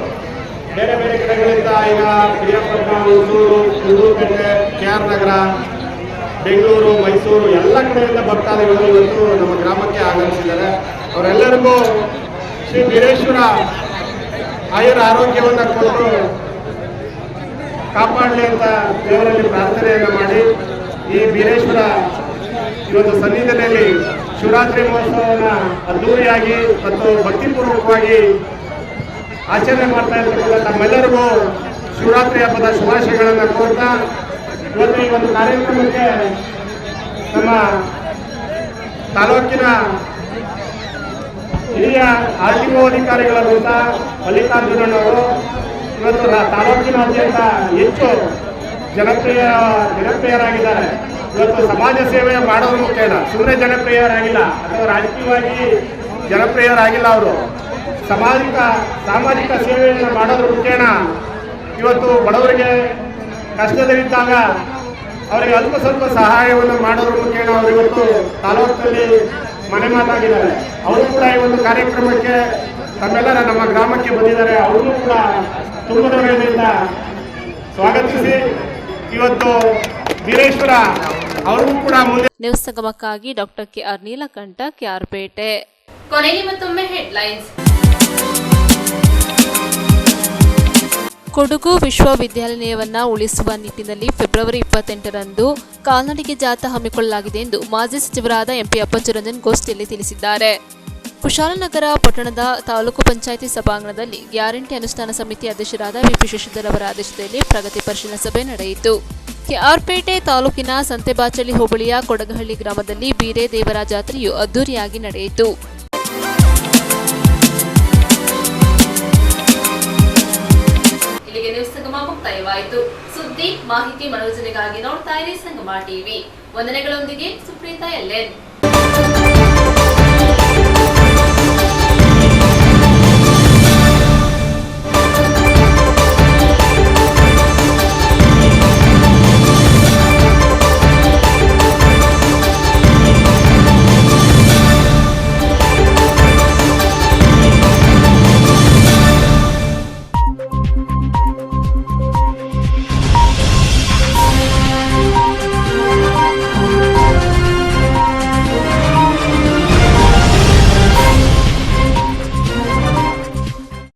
ಬೇರೆ ಬೇರೆ ಕಡೆಗಳಿಂದ ಈಗ ಪಿರಿಯಾಪಟ್ಟಣ, ಹುಣಸೂರು, ಕುಂದೂರುಪೇಟೆ, KR ನಗರ, ಬೆಂಗಳೂರು, ಮೈಸೂರು ಎಲ್ಲ ಕಡೆಯಿಂದ ಭಕ್ತಾದಿಗಳು ಇವತ್ತು ನಮ್ಮ ಗ್ರಾಮಕ್ಕೆ ಆಗಮಿಸಿದ್ದಾರೆ. ಅವರೆಲ್ಲರಿಗೂ ಶ್ರೀ ಬೀರೇಶ್ವರ ಆಯುರ ಆರೋಗ್ಯವನ್ನು ಕೊಟ್ಟು ಕಾಪಾಡಲಿ ಅಂತ ದೇವರಲ್ಲಿ ಪ್ರಾರ್ಥನೆಯನ್ನು ಮಾಡಿ ಈ ಬೀರೇಶ್ವರ ಇವತ್ತು ಸನ್ನಿಧಿಯಲ್ಲಿ ಶಿವರಾತ್ರಿ ಮಹೋತ್ಸವವನ್ನು ಅದ್ದೂರಿಯಾಗಿ ಮತ್ತು ಭಕ್ತಿಪೂರ್ವಕವಾಗಿ ಆಚರಣೆ ಮಾಡ್ತಾ ಇರ್ತಕ್ಕಂಥ ತಮ್ಮೆಲ್ಲರಿಗೂ ಶಿವರಾತ್ರಿ ಹಬ್ಬದ ಶುಭಾಶಯಗಳನ್ನು ಕೋರ್ತಾ ಇವತ್ತು ಈ ಒಂದು ಕಾರ್ಯಕ್ರಮಕ್ಕೆ ನಮ್ಮ ತಾಲೂಕಿನ ಹಿರಿಯ RTO ಅಧಿಕಾರಿಗಳಾದಂಥ ಮಲ್ಲಿಕಾರ್ಜುನವರು ಇವತ್ತು ತಾಲೂಕಿನಾದ್ಯಂತ ಹೆಚ್ಚು ಜನಪ್ರಿಯರಾಗಿದ್ದಾರೆ. ಇವತ್ತು ಸಮಾಜ ಸೇವೆ ಮಾಡೋದ್ರ ಮುಖೇನ ಸುಮ್ಮನೆ ಜನಪ್ರಿಯರಾಗಿಲ್ಲ ಅಥವಾ ರಾಜಕೀಯವಾಗಿ ಜನಪ್ರಿಯರಾಗಿಲ್ಲ. ಅವರು ಸಾಮಾಜಿಕ ಸೇವೆಯನ್ನು ಮಾಡೋದ್ರ ಮುಖೇನ ಇವತ್ತು ಬಡವರಿಗೆ ಕಷ್ಟದಲ್ಲಿದ್ದಾಗ ಅವರಿಗೆ ಅಲ್ಪ ಸ್ವಲ್ಪ ಸಹಾಯವನ್ನು ಮಾಡೋದ್ರ ಮುಖೇನ ಅವರು ಇವತ್ತು ತಾಲೂಕಿನಲ್ಲಿ ಮನೆ ಮಾತಾಗಿದ್ದಾರೆ. ಅವರು ಕೂಡ ಈ ಒಂದು ಕಾರ್ಯಕ್ರಮಕ್ಕೆ ತಮ್ಮೆಲ್ಲರ ನಮ್ಮ ಗ್ರಾಮಕ್ಕೆ ಬಂದಿದ್ದಾರೆ. ಅವ್ರನ್ನೂ ಕೂಡ ತುಂಬ ದೂರದಿಂದ ಸ್ವಾಗತಿಸಿ ಇವತ್ತು ಬೀರೇಶ್ವರ ಅವ್ರಿಗೂ ಕೂಡ ಮುಂದೆ. ನ್ಯೂಸ್ ಸಂಗಮಕ್ಕಾಗಿ ಡಾಕ್ಟರ್ KR ನೀಲಕಂಠ, KRಪೇಟೆ. ಕೊನೆಗೆ ಮತ್ತೊಮ್ಮೆ ಹೆಡ್ಲೈನ್ಸ್. ಕೊಡಗು ವಿಶ್ವವಿದ್ಯಾಲಯವನ್ನ ಉಳಿಸುವ ನಿಟ್ಟಿನಲ್ಲಿ ಫೆಬ್ರವರಿ 28ರಂದು ಕಾಲ್ನಡಿಗೆ ಜಾಥಾ ಹಮ್ಮಿಕೊಳ್ಳಲಾಗಿದೆ ಎಂದು ಮಾಜಿ ಸಚಿವರಾದ MP ಅಪ್ಪಚ್ಚುರಂಜನ್ ಗೋಷ್ಠಿಯಲ್ಲಿ ತಿಳಿಸಿದ್ದಾರೆ. ಕುಶಾಲನಗರ ಪಟ್ಟಣದ ತಾಲೂಕು ಪಂಚಾಯಿತಿ ಸಭಾಂಗಣದಲ್ಲಿ ಗ್ಯಾರಂಟಿ ಅನುಷ್ಠಾನ ಸಮಿತಿ ಅಧ್ಯಕ್ಷರಾದ VP ಶಶಿಧರ್ ಅವರ ಅಧ್ಯಕ್ಷತೆಯಲ್ಲಿ ಪ್ರಗತಿ ಪರಿಶೀಲನಾ ಸಭೆ ನಡೆಯಿತು. KRಪೇಟೆ ತಾಲೂಕಿನ ಸಂತೆಬಾಚಳ್ಳಿ ಹೋಬಳಿಯ ಕೊಡಗಹಳ್ಳಿ ಗ್ರಾಮದಲ್ಲಿ ಬೀರೇ ದೇವರ ಜಾತ್ರೆಯು ಅದ್ದೂರಿಯಾಗಿ ನಡೆಯಿತು. ಇಲ್ಲಿಗೆ ನ್ಯೂಸ್ ಸಂಗಮ ಮುಕ್ತಾಯವಾಯಿತು. ಸುದ್ದಿ, ಮಾಹಿತಿ, ಮನೋರಂಜನೆಗಾಗಿ ನೋಡ್ತಾ ಇರಿ ಸಂಗಮ ಟಿವಿ. ವಂದನೆಗಳೊಂದಿಗೆ ಸುಪ್ರೀತಾ LN.